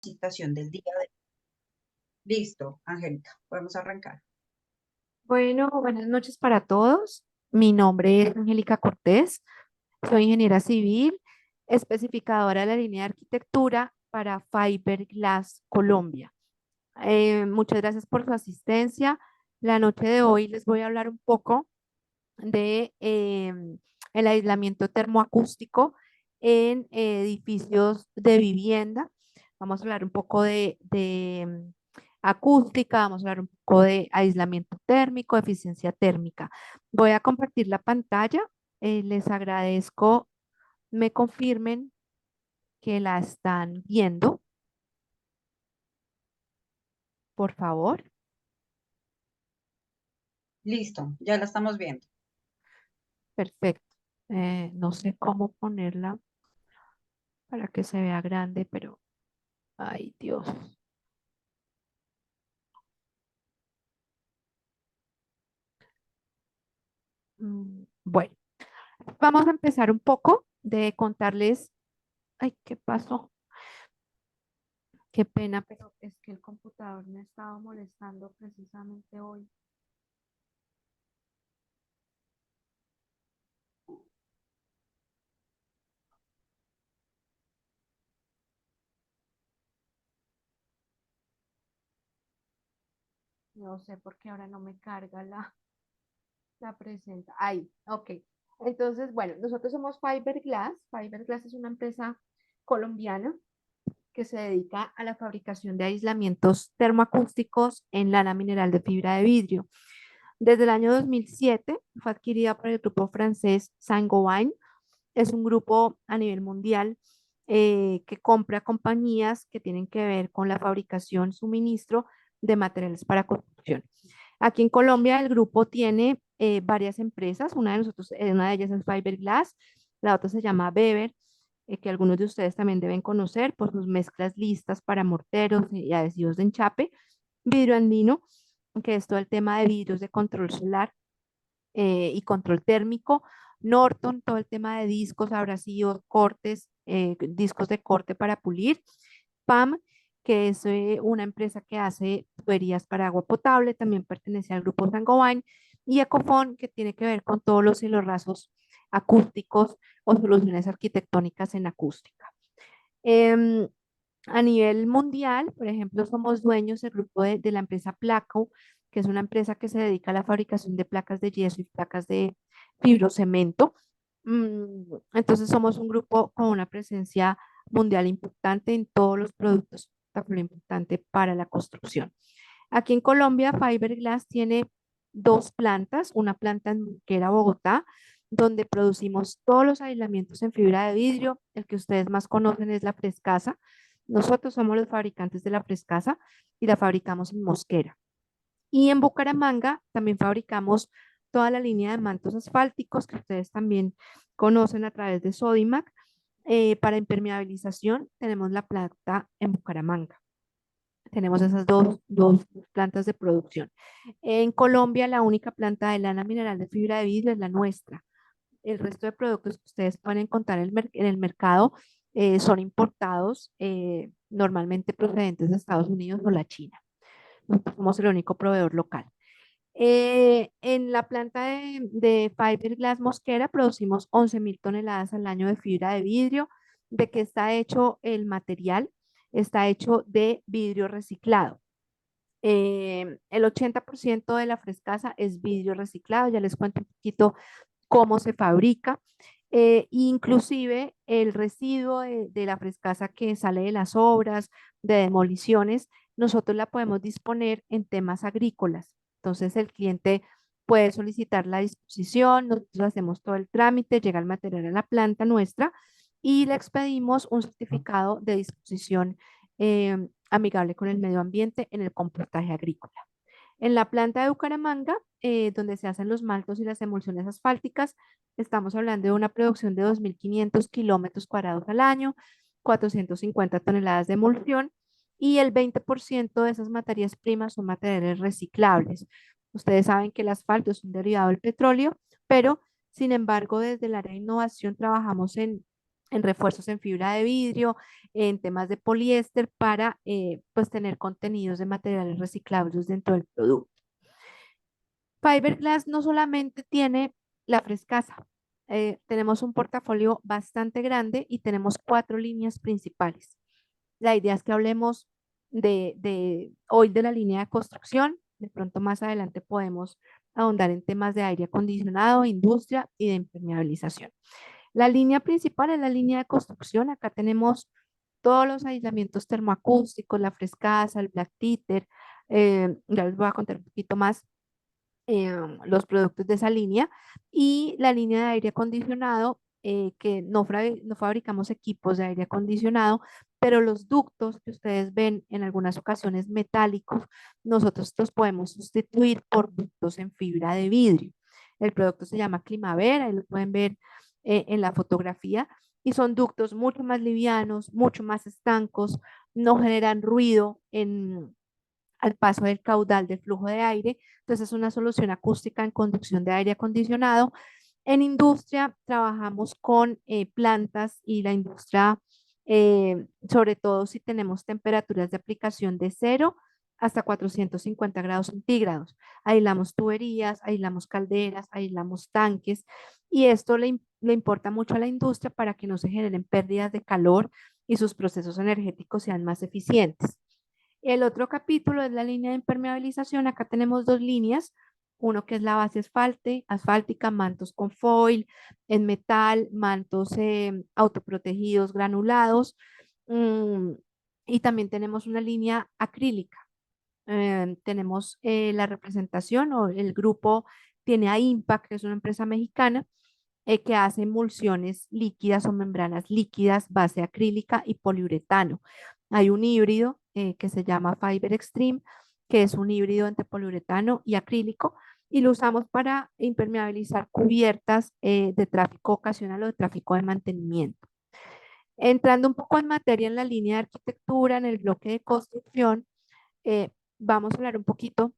Citación del día de... Listo, Angélica, podemos arrancar. Bueno, buenas noches para todos. Mi nombre es Angélica Cortés. Soy ingeniera civil, especificadora de la línea de arquitectura para Fiberglass Colombia. Muchas gracias por su asistencia. La noche de hoy les voy a hablar un poco de el aislamiento termoacústico en edificios de vivienda. Vamos a hablar un poco de acústica, vamos a hablar un poco de aislamiento térmico, eficiencia térmica. Voy a compartir la pantalla. Les agradezco me confirmen que la están viendo, por favor. Listo, ya la estamos viendo. Perfecto. No sé cómo ponerla para que se vea grande, pero ay, Dios. Bueno, vamos a empezar un poco de contarles, ay, ¿qué pasó? Qué pena, pero es que el computador me estaba molestando precisamente hoy. No sé por qué ahora no me carga la presenta. Ahí, ok. Entonces, bueno, nosotros somos Fiberglass. Fiberglass es una empresa colombiana que se dedica a la fabricación de aislamientos termoacústicos en lana mineral de fibra de vidrio. Desde el año 2007 fue adquirida por el grupo francés Saint-Gobain. Es un grupo a nivel mundial que compra compañías que tienen que ver con la fabricación, suministro de materiales para construcción. Aquí en Colombia el grupo tiene varias empresas. Una de ellas es Fiberglass, la otra se llama Weber, que algunos de ustedes también deben conocer por sus mezclas listas para morteros y adhesivos de enchape. Vidrio Andino, que es todo el tema de vidrios de control solar y control térmico. Norton, todo el tema de discos abrasivos, cortes, discos de corte para pulir. PAM, que es una empresa que hace tuberías para agua potable, también pertenece al grupo Saint-Gobain. Y Ecofon, que tiene que ver con todos los rasos acústicos o soluciones arquitectónicas en acústica. Em, a nivel mundial, por ejemplo, somos dueños del grupo de la empresa Placo, que es una empresa que se dedica a la fabricación de placas de yeso y placas de fibrocemento. Entonces somos un grupo con una presencia mundial importante en todos los productos, portafolio importante para la construcción. Aquí en Colombia, Fiberglass tiene dos plantas, una planta en Mosquera, Bogotá, donde producimos todos los aislamientos en fibra de vidrio. El que ustedes más conocen es la Frescasa. Nosotros somos los fabricantes de la Frescasa y la fabricamos en Mosquera. Y en Bucaramanga también fabricamos toda la línea de mantos asfálticos que ustedes también conocen a través de Sodimac. Para impermeabilización tenemos la planta en Bucaramanga. Tenemos esas dos plantas de producción. En Colombia, la única planta de lana mineral de fibra de vidrio es la nuestra. El resto de productos que ustedes pueden encontrar en el mercado son importados, normalmente procedentes de Estados Unidos o la China. Nosotros somos el único proveedor local. En la planta de Fiberglass Mosquera producimos 11.000 toneladas al año de fibra de vidrio. ¿De qué está hecho el material? Está hecho de vidrio reciclado. El 80% de la frescasa es vidrio reciclado. Ya les cuento un poquito cómo se fabrica. Inclusive el residuo de la frescasa que sale de las obras, de demoliciones, nosotros la podemos disponer en temas agrícolas. Entonces el cliente puede solicitar la disposición, nosotros hacemos todo el trámite, llega el material a la planta nuestra y le expedimos un certificado de disposición amigable con el medio ambiente en el compostaje agrícola. En la planta de Bucaramanga, donde se hacen los maltos y las emulsiones asfálticas, estamos hablando de una producción de 2.500 kilómetros cuadrados al año, 450 toneladas de emulsión y el 20% de esas materias primas son materiales reciclables. Ustedes saben que el asfalto es un derivado del petróleo, pero sin embargo, desde el área de innovación trabajamos en en refuerzos en fibra de vidrio, en temas de poliéster para pues tener contenidos de materiales reciclables dentro del producto. Fiberglass no solamente tiene la frescasa, tenemos un portafolio bastante grande y tenemos 4 líneas principales. La idea es que hablemos de hoy de la línea de construcción, de pronto más adelante podemos ahondar en temas de aire acondicionado, industria y de impermeabilización. La línea principal es la línea de construcción. Acá tenemos todos los aislamientos termoacústicos, la frescasa, el black Titer. Ya les voy a contar un poquito más los productos de esa línea. Y la línea de aire acondicionado, que no fabricamos equipos de aire acondicionado, pero los ductos que ustedes ven en algunas ocasiones metálicos, nosotros los podemos sustituir por ductos en fibra de vidrio. El producto se llama Climavera, ahí lo pueden ver en la fotografía, y son ductos mucho más livianos, mucho más estancos, no generan ruido al paso del caudal del flujo de aire. Entonces es una solución acústica en conducción de aire acondicionado. En industria trabajamos con plantas y la industria, sobre todo si tenemos temperaturas de aplicación de 0 hasta 450 grados centígrados. Aislamos tuberías, aislamos calderas, aislamos tanques, y esto le importa mucho a la industria para que no se generen pérdidas de calor y sus procesos energéticos sean más eficientes. El otro capítulo es la línea de impermeabilización. Acá tenemos 2 líneas. Uno que es la base asfáltica, mantos con foil, en metal, mantos autoprotegidos granulados. mm, y también tenemos una línea acrílica. Tenemos la representación o el grupo tiene a Impact, que es una empresa mexicana que hace emulsiones líquidas o membranas líquidas, base acrílica y poliuretano. Hay un híbrido que se llama Fiber Extreme, que es un híbrido entre poliuretano y acrílico, y lo usamos para impermeabilizar cubiertas de tráfico ocasional o de tráfico de mantenimiento. Entrando un poco en materia en la línea de arquitectura, en el bloque de construcción, eh, vamos a hablar un poquito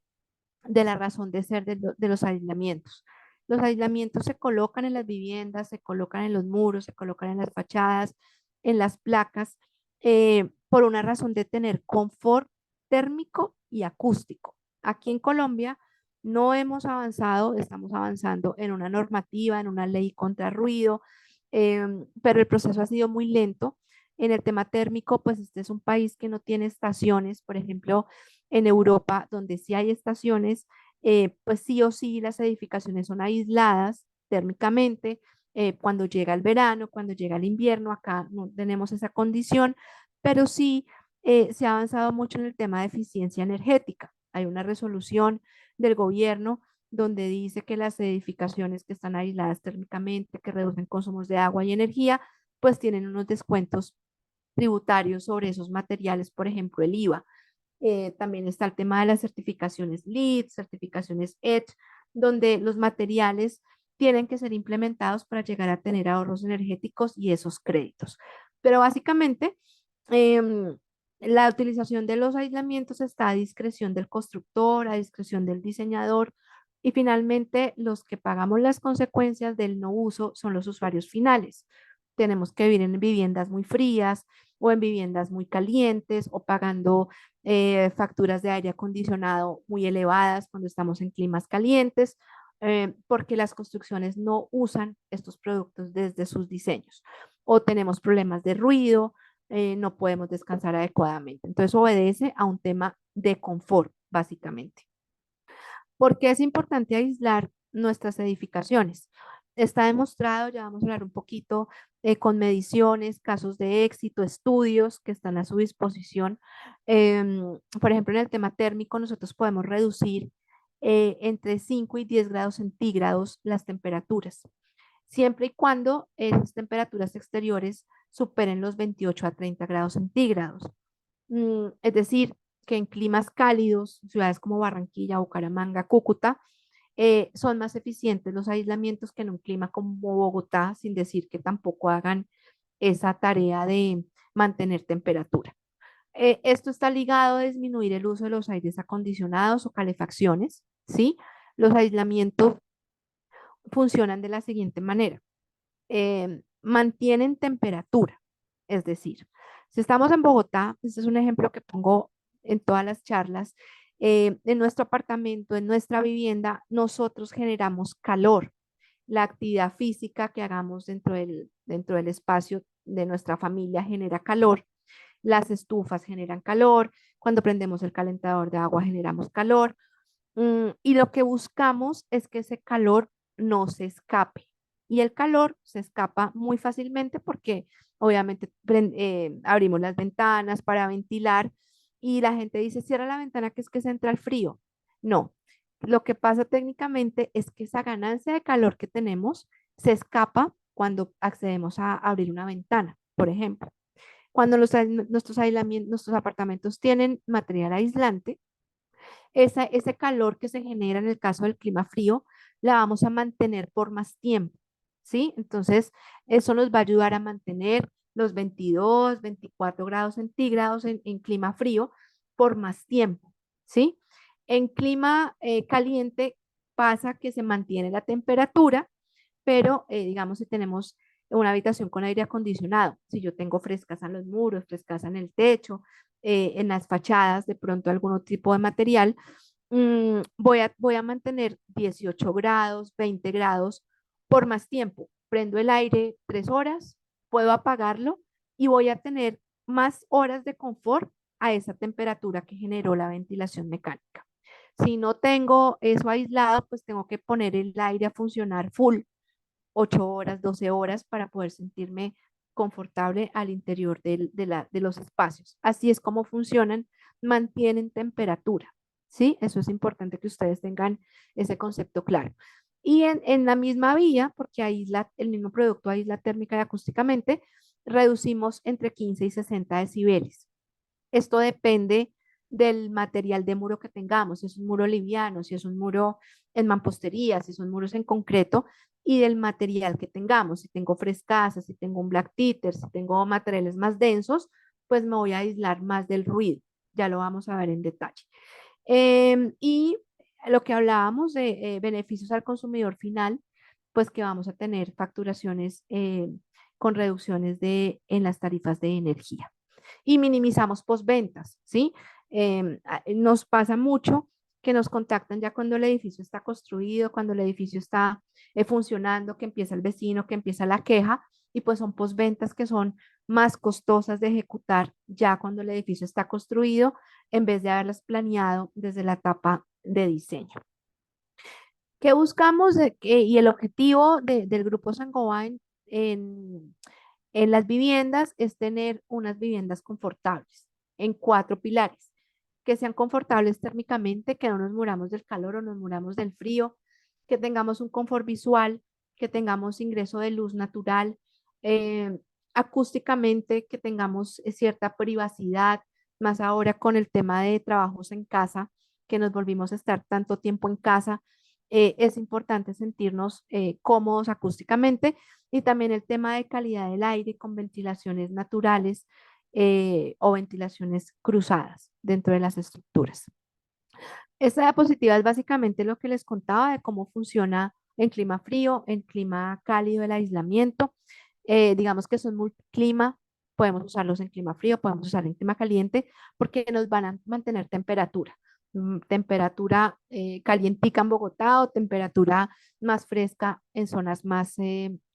de la razón de ser de los aislamientos. Los aislamientos se colocan en las viviendas, se colocan en los muros, se colocan en las fachadas, en las placas, por una razón de tener confort térmico y acústico. Aquí en Colombia no hemos avanzado, estamos avanzando en una normativa, en una ley contra ruido, pero el proceso ha sido muy lento. En el tema térmico, pues este es un país que no tiene estaciones, por ejemplo, en Europa, donde sí hay estaciones, pues sí o sí las edificaciones son aisladas térmicamente. Cuando llega el verano, cuando llega el invierno, acá no tenemos esa condición, pero sí se ha avanzado mucho en el tema de eficiencia energética. Hay una resolución del gobierno donde dice que las edificaciones que están aisladas térmicamente, que reducen consumos de agua y energía, pues tienen unos descuentos tributarios sobre esos materiales, por ejemplo, el IVA. También está el tema de las certificaciones LEED, certificaciones EDGE, donde los materiales tienen que ser implementados para llegar a tener ahorros energéticos y esos créditos. Pero básicamente, em, la utilización de los aislamientos está a discreción del constructor, a discreción del diseñador, y finalmente los que pagamos las consecuencias del no uso son los usuarios finales. Tenemos que vivir en viviendas muy frías o en viviendas muy calientes o pagando facturas de aire acondicionado muy elevadas cuando estamos en climas calientes, porque las construcciones no usan estos productos desde sus diseños. O tenemos problemas de ruido, no podemos descansar adecuadamente. Entonces obedece a un tema de confort, básicamente. ¿Por qué es importante aislar nuestras edificaciones? Está demostrado, ya vamos a hablar un poquito con mediciones, casos de éxito, estudios que están a su disposición. Por ejemplo, en el tema térmico, nosotros podemos reducir entre 5 y 10 grados centígrados las temperaturas, siempre y cuando esas temperaturas exteriores superen los 28 a 30 grados centígrados. Es decir, que en climas cálidos, ciudades como Barranquilla, Bucaramanga, Cúcuta, son más eficientes los aislamientos que en un clima como Bogotá, sin decir que tampoco hagan esa tarea de mantener temperatura. Esto está ligado a disminuir el uso de los aires acondicionados o calefacciones, ¿sí? Los aislamientos funcionan de la siguiente manera. mantienen temperatura. Es decir, si estamos en Bogotá, este es un ejemplo que pongo en todas las charlas, en nuestro apartamento, en nuestra vivienda, nosotros generamos calor. La actividad física que hagamos dentro del espacio de nuestra familia genera calor. Las estufas generan calor. Cuando prendemos el calentador de agua generamos calor. Y lo que buscamos es que ese calor no se escape. Y el calor se escapa muy fácilmente porque obviamente abrimos las ventanas para ventilar y la gente dice, cierra la ventana que es que se entra el frío. No, lo que pasa técnicamente es que esa ganancia de calor que tenemos se escapa cuando accedemos a abrir una ventana, por ejemplo. Cuando nuestros apartamentos tienen material aislante, ese calor que se genera en el caso del clima frío, la vamos a mantener por más tiempo, ¿sí? Entonces, eso nos va a ayudar a mantener los 22, 24 grados centígrados en clima frío por más tiempo, ¿sí? En clima caliente pasa que se mantiene la temperatura, pero digamos si tenemos una habitación con aire acondicionado, si yo tengo frescas en los muros, frescas en el techo, en las fachadas, de pronto algún tipo de material, voy a mantener 18 grados, 20 grados por más tiempo. Prendo el aire 3 horas, puedo apagarlo y voy a tener más horas de confort a esa temperatura que generó la ventilación mecánica. Si no tengo eso aislado, pues tengo que poner el aire a funcionar full 8 horas, 12 horas para poder sentirme confortable al interior de los espacios. Así es como funcionan, mantienen temperatura, ¿sí? Eso es importante que ustedes tengan ese concepto claro. Y en la misma vía, porque aísla, el mismo producto aísla térmica y acústicamente, reducimos entre 15 y 60 decibeles. Esto depende del material de muro que tengamos, si es un muro liviano, si es un muro en mampostería, si son muros en concreto, y del material que tengamos. Si tengo frescasa, si tengo un black títer, si tengo materiales más densos, pues me voy a aislar más del ruido. Ya lo vamos a ver en detalle. Y lo que hablábamos de beneficios al consumidor final, pues que vamos a tener facturaciones con reducciones en las tarifas de energía y minimizamos postventas, ¿sí? Nos pasa mucho que nos contactan ya cuando el edificio está construido, cuando el edificio está funcionando, que empieza el vecino, que empieza la queja, y pues son postventas que son más costosas de ejecutar ya cuando el edificio está construido, en vez de haberlas planeado desde la etapa de diseño. ¿Qué buscamos y el objetivo del Grupo Sangobain en las viviendas es tener unas viviendas confortables en 4 pilares, que sean confortables térmicamente, que no nos muramos del calor o nos muramos del frío, que tengamos un confort visual, que tengamos ingreso de luz natural, eh, acústicamente, que tengamos cierta privacidad, más ahora con el tema de trabajos en casa, que nos volvimos a estar tanto tiempo en casa, es importante sentirnos cómodos acústicamente y también el tema de calidad del aire con ventilaciones naturales o ventilaciones cruzadas dentro de las estructuras. Esta diapositiva es básicamente lo que les contaba de cómo funciona en clima frío, en clima cálido el aislamiento. Digamos que son multiclima, podemos usarlos en clima frío, podemos usarlos en clima caliente, porque nos van a mantener temperatura. Temperatura calientica en Bogotá o temperatura más fresca en zonas más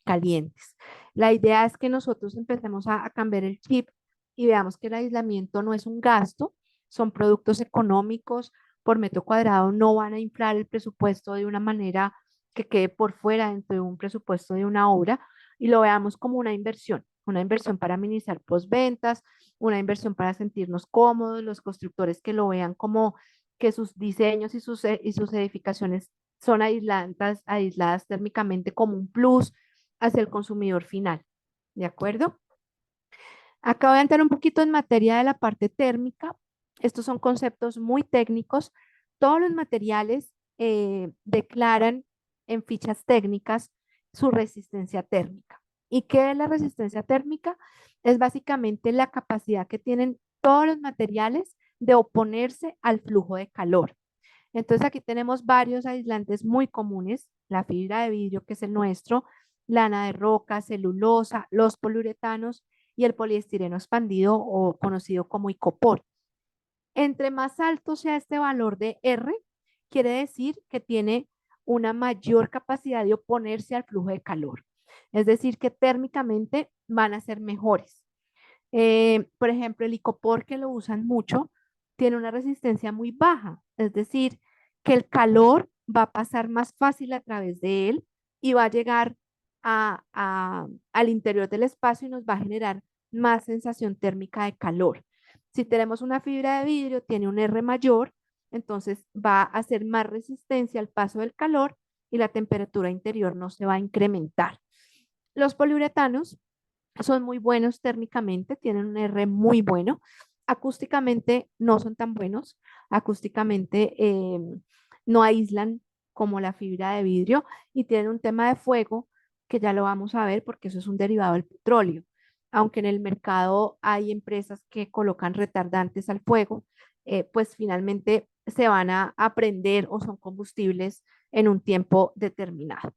calientes. La idea es que nosotros empecemos a cambiar el chip y veamos que el aislamiento no es un gasto, son productos económicos por metro cuadrado, no van a inflar el presupuesto de una manera que quede por fuera dentro de un presupuesto de una obra y lo veamos como una inversión para minimizar postventas, una inversión para sentirnos cómodos, los constructores que lo vean como que sus diseños y sus edificaciones son aisladas térmicamente como un plus hacia el consumidor final. ¿De acuerdo? Acá voy a entrar un poquito en materia de la parte térmica. Estos son conceptos muy técnicos. Todos los materiales declaran en fichas técnicas su resistencia térmica. ¿Y qué es la resistencia térmica? Es básicamente la capacidad que tienen todos los materiales de oponerse al flujo de calor. Entonces aquí tenemos varios aislantes muy comunes, la fibra de vidrio que es el nuestro, lana de roca, celulosa, los poliuretanos y el poliestireno expandido o conocido como icopor. Entre más alto sea este valor de R, quiere decir que tiene una mayor capacidad de oponerse al flujo de calor. Es decir, que térmicamente van a ser mejores. Por ejemplo, el icopor, que lo usan mucho, tiene una resistencia muy baja, es decir, que el calor va a pasar más fácil a través de él y va a llegar al interior del espacio y nos va a generar más sensación térmica de calor. Si tenemos una fibra de vidrio, tiene un R mayor, entonces va a hacer más resistencia al paso del calor y la temperatura interior no se va a incrementar. Los poliuretanos son muy buenos térmicamente, tienen un R muy bueno. Acústicamente no son tan buenos. Acústicamente no aíslan como la fibra de vidrio y tienen un tema de fuego que ya lo vamos a ver porque eso es un derivado del petróleo. Aunque en el mercado hay empresas que colocan retardantes al fuego, pues finalmente se van a prender o son combustibles en un tiempo determinado.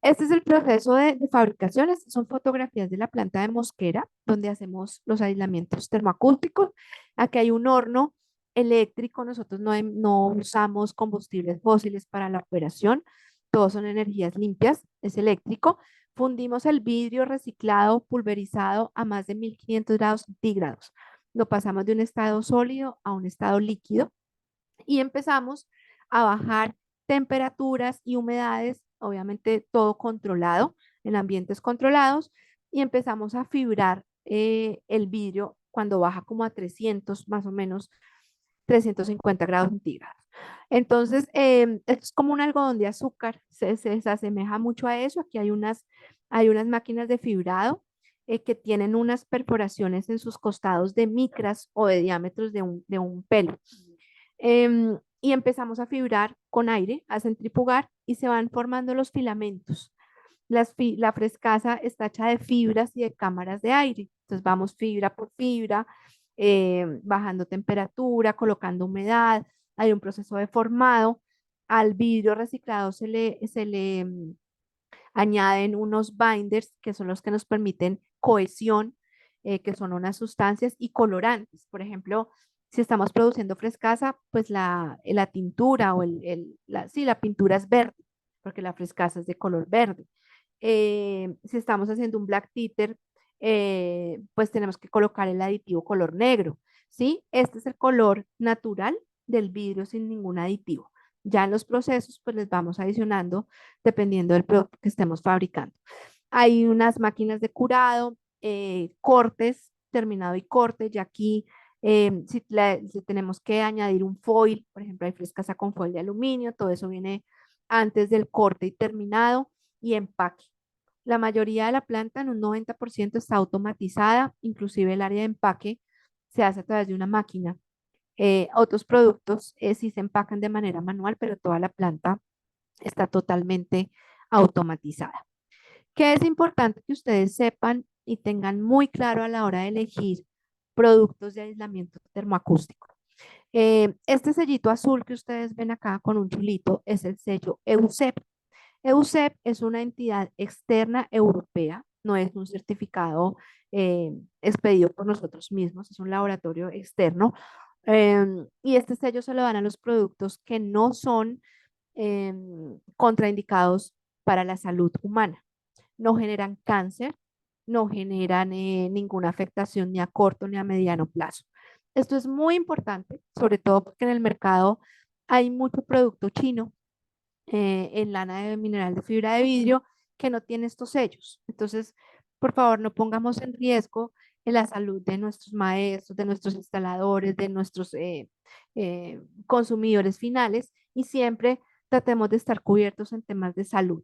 Este es el proceso de fabricación. Estas son fotografías de la planta de Mosquera, donde hacemos los aislamientos termoacústicos. Aquí hay un horno eléctrico. Nosotros no usamos combustibles fósiles para la operación. Todos son energías limpias. Es eléctrico. Fundimos el vidrio reciclado, pulverizado a más de 1500 grados centígrados. Lo pasamos de un estado sólido a un estado líquido y empezamos a bajar temperaturas y humedades, obviamente todo controlado, en ambientes controlados, y empezamos a fibrar el vidrio cuando baja como a 300, más o menos 350 grados centígrados. Entonces, es como un algodón de azúcar, se asemeja mucho a eso. Aquí hay unas máquinas de fibrado que tienen unas perforaciones en sus costados de micras o de diámetros de un pelo. Y empezamos a fibrar con aire, a centrifugar y se van formando los filamentos. La frescasa está hecha de fibras y de cámaras de aire. Entonces vamos fibra por fibra, bajando temperatura, colocando humedad. Hay un proceso de formado. Al vidrio reciclado se le añaden unos binders que son los que nos permiten cohesión, que son unas sustancias y colorantes. Por ejemplo, si estamos produciendo frescasa, pues la tintura o sí, la pintura es verde, porque la frescasa es de color verde. Si estamos haciendo un black titter, pues tenemos que colocar el aditivo color negro, ¿sí? Este es el color natural del vidrio sin ningún aditivo. Ya en los procesos, pues les vamos adicionando dependiendo del producto que estemos fabricando. Hay unas máquinas de curado, cortes, terminado y corte, y aquí si tenemos que añadir un foil, por ejemplo, hay frescasa con foil de aluminio, todo eso viene antes del corte y terminado y empaque. La mayoría de la planta, en un 90%, está automatizada, inclusive el área de empaque se hace a través de una máquina. Otros productos sí se empacan de manera manual, pero toda la planta está totalmente automatizada. ¿Qué es importante que ustedes sepan y tengan muy claro a la hora de elegir productos de aislamiento termoacústico? Este sellito azul que ustedes ven acá con un chulito es el sello EUCEP. EUCEP es una entidad externa europea, no es un certificado expedido por nosotros mismos, es un laboratorio externo. Y este sello se lo dan a los productos que no son contraindicados para la salud humana. No generan cáncer, no generan ninguna afectación ni a corto ni a mediano plazo. Esto es muy importante, sobre todo porque en el mercado hay mucho producto chino en lana de mineral de fibra de vidrio que no tiene estos sellos. Entonces, por favor, no pongamos en riesgo la salud de nuestros maestros, de nuestros instaladores, de nuestros consumidores finales y siempre tratemos de estar cubiertos en temas de salud.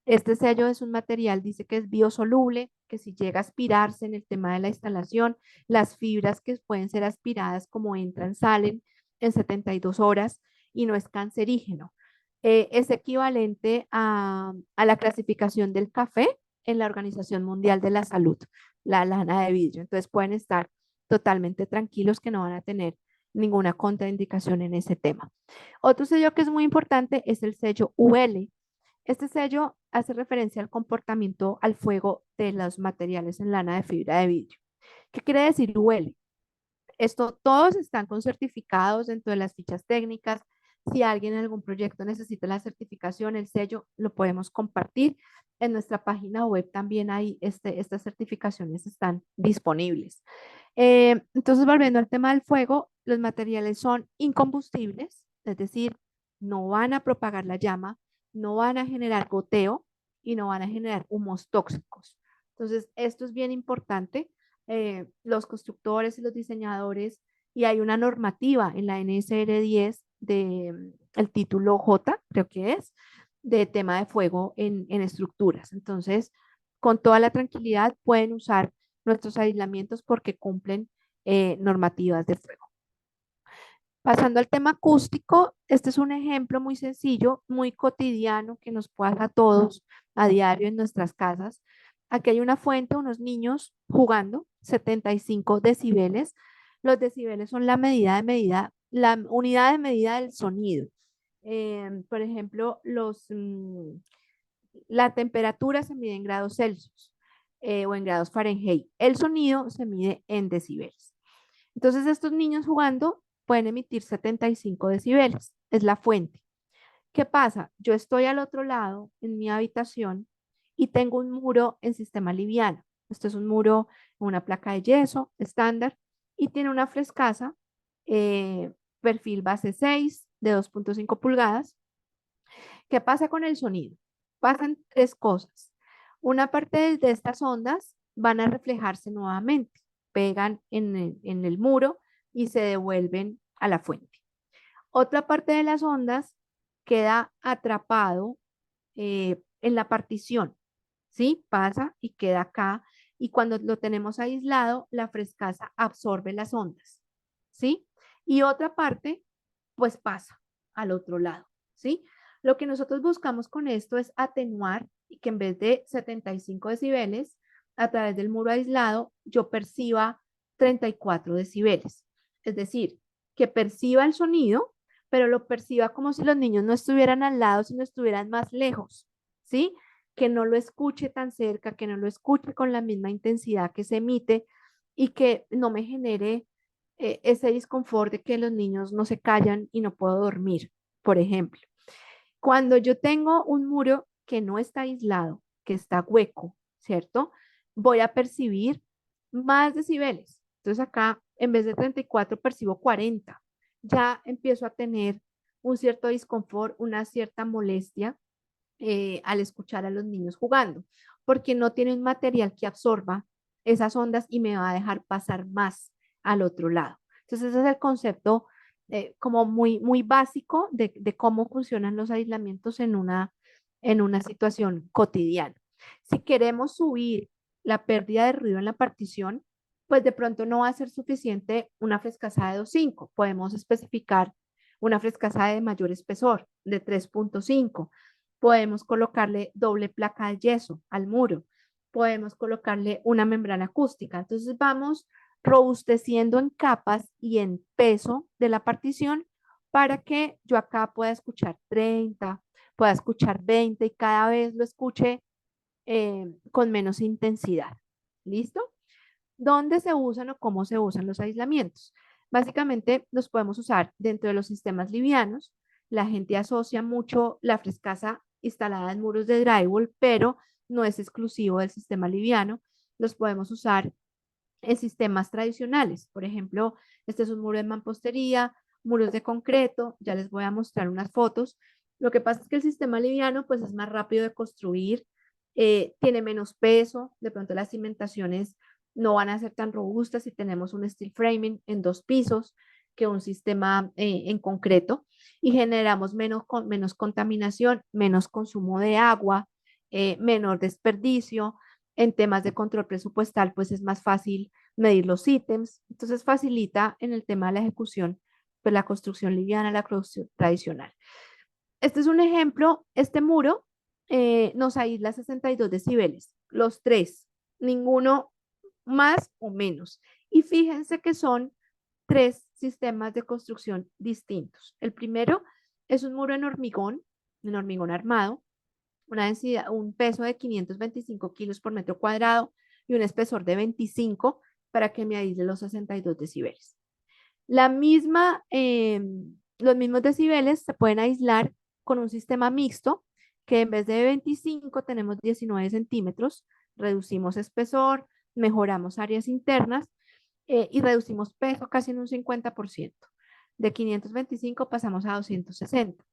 Este sello es un material, dice que es biosoluble, que si llega a aspirarse en el tema de la instalación, las fibras que pueden ser aspiradas como entran, salen en 72 horas y no es cancerígeno. Es equivalente a la clasificación del café en la Organización Mundial de la Salud, la lana de vidrio. Entonces pueden estar totalmente tranquilos que no van a tener ninguna contraindicación en ese tema. Otro sello que es muy importante es el sello UL. Este sello hace referencia al comportamiento al fuego de los materiales en lana de fibra de vidrio. ¿Qué quiere decir huele? Esto, todos están con certificados dentro de las fichas técnicas. Si alguien en algún proyecto necesita la certificación, el sello, lo podemos compartir. En nuestra página web también hay estas certificaciones están disponibles. Entonces, volviendo al tema del fuego, los materiales son incombustibles, es decir, no van a propagar la llama, no van a generar goteo y no van a generar humos tóxicos. Entonces, esto es bien importante. Los constructores y los diseñadores, y hay una normativa en la NSR 10 de el título J, creo que es, de tema de fuego en estructuras. Entonces, con toda la tranquilidad pueden usar nuestros aislamientos porque cumplen normativas de fuego. Pasando al tema acústico, este es un ejemplo muy sencillo, muy cotidiano que nos pasa a todos a diario en nuestras casas. Aquí hay una fuente, unos niños jugando, 75 decibeles. Los decibeles son la unidad de medida del sonido. Por ejemplo, la temperatura se mide en grados Celsius o en grados Fahrenheit. El sonido se mide en decibeles. Entonces, estos niños jugando pueden emitir 75 decibeles. Es la fuente. ¿Qué pasa? Yo estoy al otro lado en mi habitación y tengo un muro en sistema liviano. Esto es un muro, una placa de yeso estándar y tiene una frescasa, perfil base 6 de 2.5 pulgadas. ¿Qué pasa con el sonido? Pasan tres cosas. Una parte de estas ondas van a reflejarse nuevamente, pegan en el muro y se devuelven a la fuente. Otra parte de las ondas queda atrapado en la partición, ¿sí? Pasa y queda acá. Y cuando lo tenemos aislado, la frescasa absorbe las ondas, ¿sí? Y otra parte, pues pasa al otro lado, ¿sí? Lo que nosotros buscamos con esto es atenuar y que en vez de 75 decibeles, a través del muro aislado, yo perciba 34 decibeles. Es decir, que perciba el sonido, pero lo perciba como si los niños no estuvieran al lado, sino estuvieran más lejos, ¿sí? Que no lo escuche tan cerca, que no lo escuche con la misma intensidad que se emite y que no me genere ese disconfort de que los niños no se callan y no puedo dormir, por ejemplo. Cuando yo tengo un muro que no está aislado, que está hueco, ¿cierto? Voy a percibir más decibeles. Entonces acá, en vez de 34, percibo 40. Ya empiezo a tener un cierto disconfort, una cierta molestia al escuchar a los niños jugando, porque no tiene un material que absorba esas ondas y me va a dejar pasar más al otro lado. Entonces ese es el concepto como muy básico de cómo funcionan los aislamientos en una situación cotidiana. Si queremos subir la pérdida de ruido en la partición, pues de pronto no va a ser suficiente una frescasa de 2.5. Podemos especificar una frescasa de mayor espesor, de 3.5. Podemos colocarle doble placa de yeso al muro. Podemos colocarle una membrana acústica. Entonces vamos robusteciendo en capas y en peso de la partición para que yo acá pueda escuchar 30, pueda escuchar 20 y cada vez lo escuche con menos intensidad. ¿Listo? ¿Dónde se usan o cómo se usan los aislamientos? Básicamente los podemos usar dentro de los sistemas livianos. La gente asocia mucho la frescasa instalada en muros de drywall, pero no es exclusivo del sistema liviano. Los podemos usar en sistemas tradicionales. Por ejemplo, este es un muro de mampostería, muros de concreto, ya les voy a mostrar unas fotos. Lo que pasa es que el sistema liviano pues es más rápido de construir, tiene menos peso, de pronto las cimentaciones no van a ser tan robustas si tenemos un steel framing en 2 pisos que un sistema en concreto y generamos menos contaminación, menos consumo de agua, menor desperdicio. En temas de control presupuestal, pues es más fácil medir los ítems, entonces facilita en el tema de la ejecución, pues la construcción liviana, la construcción tradicional. Este es un ejemplo, este muro nos aísla 62 decibeles, los tres, ninguno más o menos. Y fíjense que son tres sistemas de construcción distintos. El primero es un muro en hormigón armado, una densidad, un peso de 525 kilos por metro cuadrado y un espesor de 25 para que me aísle los 62 decibeles. La misma, los mismos decibeles se pueden aislar con un sistema mixto que en vez de 25 tenemos 19 centímetros, reducimos espesor, mejoramos áreas internas y reducimos peso casi en un 50%. De 525 pasamos a 260.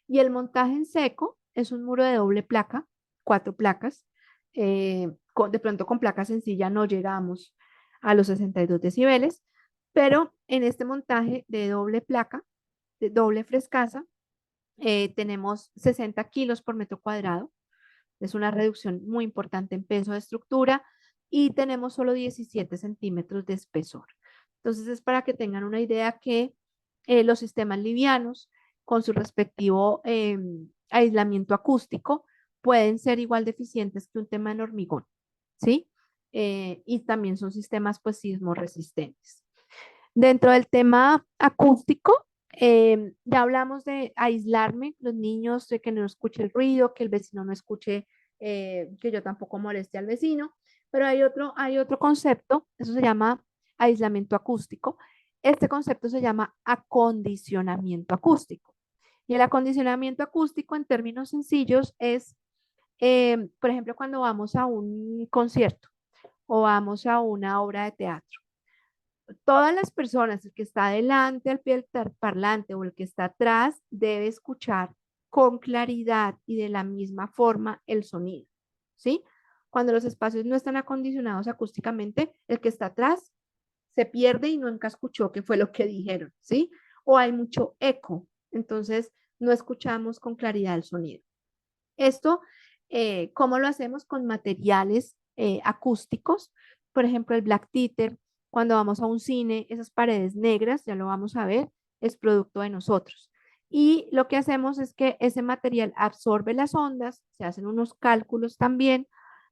Y el montaje en seco es un muro de doble placa, 4 placas. De pronto con placa sencilla no llegamos a los 62 decibeles, pero en este montaje de doble placa, de doble frescasa, tenemos 60 kilos por metro cuadrado. Es una reducción muy importante en peso de estructura y tenemos solo 17 centímetros de espesor. Entonces es para que tengan una idea que los sistemas livianos con su respectivo aislamiento acústico pueden ser igual de eficientes que un tema en hormigón, ¿sí? Y también son sistemas pues sismo resistentes. Dentro del tema acústico, ya hablamos de aislarme, los niños, de que no escuche el ruido, que el vecino no escuche, que yo tampoco moleste al vecino, pero hay otro concepto, eso se llama aislamiento acústico. Este concepto se llama acondicionamiento acústico. Y el acondicionamiento acústico, en términos sencillos, es, por ejemplo, cuando vamos a un concierto o vamos a una obra de teatro, todas las personas, el que está adelante al pie del parlante o el que está atrás, debe escuchar con claridad y de la misma forma el sonido, ¿sí? Cuando los espacios no están acondicionados acústicamente, el que está atrás se pierde y nunca escuchó qué fue lo que dijeron, ¿sí? O hay mucho eco, entonces no escuchamos con claridad el sonido. Esto, ¿cómo lo hacemos? Con materiales acústicos, por ejemplo, el Black Theater. Cuando vamos a un cine, esas paredes negras, ya lo vamos a ver, es producto de nosotros. Y lo que hacemos es que ese material absorbe las ondas, se hacen unos cálculos también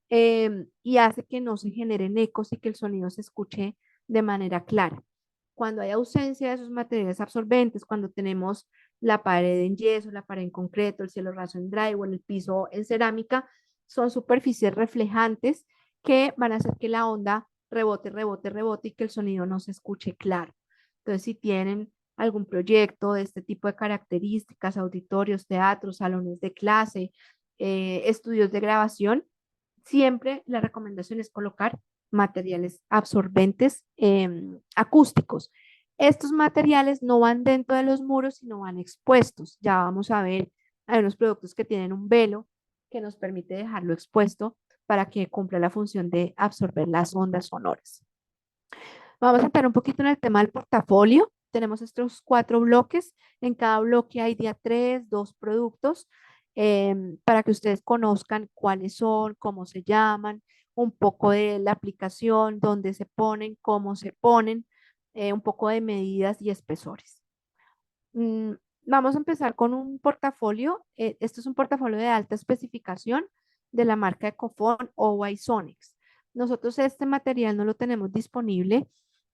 y hace que no se generen ecos y que el sonido se escuche de manera clara. Cuando hay ausencia de esos materiales absorbentes, cuando tenemos la pared en yeso, la pared en concreto, el cielo raso en drywall, el piso en cerámica, son superficies reflejantes que van a hacer que la onda rebote, rebote, rebote y que el sonido no se escuche claro. Entonces, si tienen algún proyecto de este tipo de características, auditorios, teatros, salones de clase, estudios de grabación, siempre la recomendación es colocar materiales absorbentes acústicos. Estos materiales no van dentro de los muros, sino van expuestos. Ya vamos a ver, hay unos productos que tienen un velo que nos permite dejarlo expuesto para que cumpla la función de absorber las ondas sonoras. Vamos a entrar un poquito en el tema del portafolio. Tenemos estos 4 bloques. En cada bloque hay día 3, 2 productos para que ustedes conozcan cuáles son, cómo se llaman, un poco de la aplicación, dónde se ponen, cómo se ponen, un poco de medidas y espesores. Mm, Vamos a empezar con un portafolio. Esto es un portafolio de alta especificación de la marca Ecofon o Isonics. Nosotros este material no lo tenemos disponible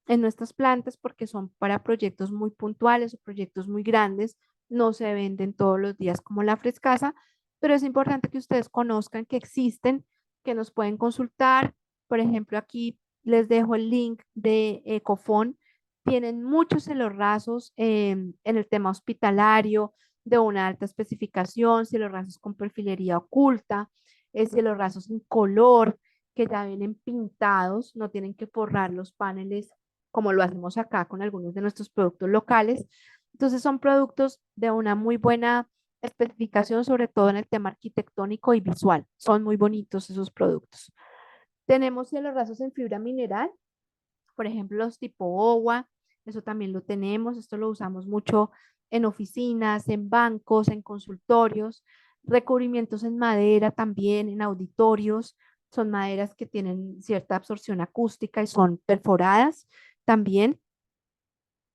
en nuestras plantas porque son para proyectos muy puntuales o proyectos muy grandes. No se venden todos los días como la frescasa, pero es importante que ustedes conozcan que existen, que nos pueden consultar. Por ejemplo, aquí les dejo el link de Ecofon. Tienen muchos rasos en el tema hospitalario, de una alta especificación, rasos con perfilería oculta, rasos en color, que ya vienen pintados, no tienen que forrar los paneles como lo hacemos acá con algunos de nuestros productos locales. Entonces son productos de una muy buena especificación, sobre todo en el tema arquitectónico y visual. Son muy bonitos esos productos. Tenemos rasos en fibra mineral, por ejemplo, los tipo OWA, eso también lo tenemos, esto lo usamos mucho en oficinas, en bancos, en consultorios, recubrimientos en madera también, en auditorios, son maderas que tienen cierta absorción acústica y son perforadas también.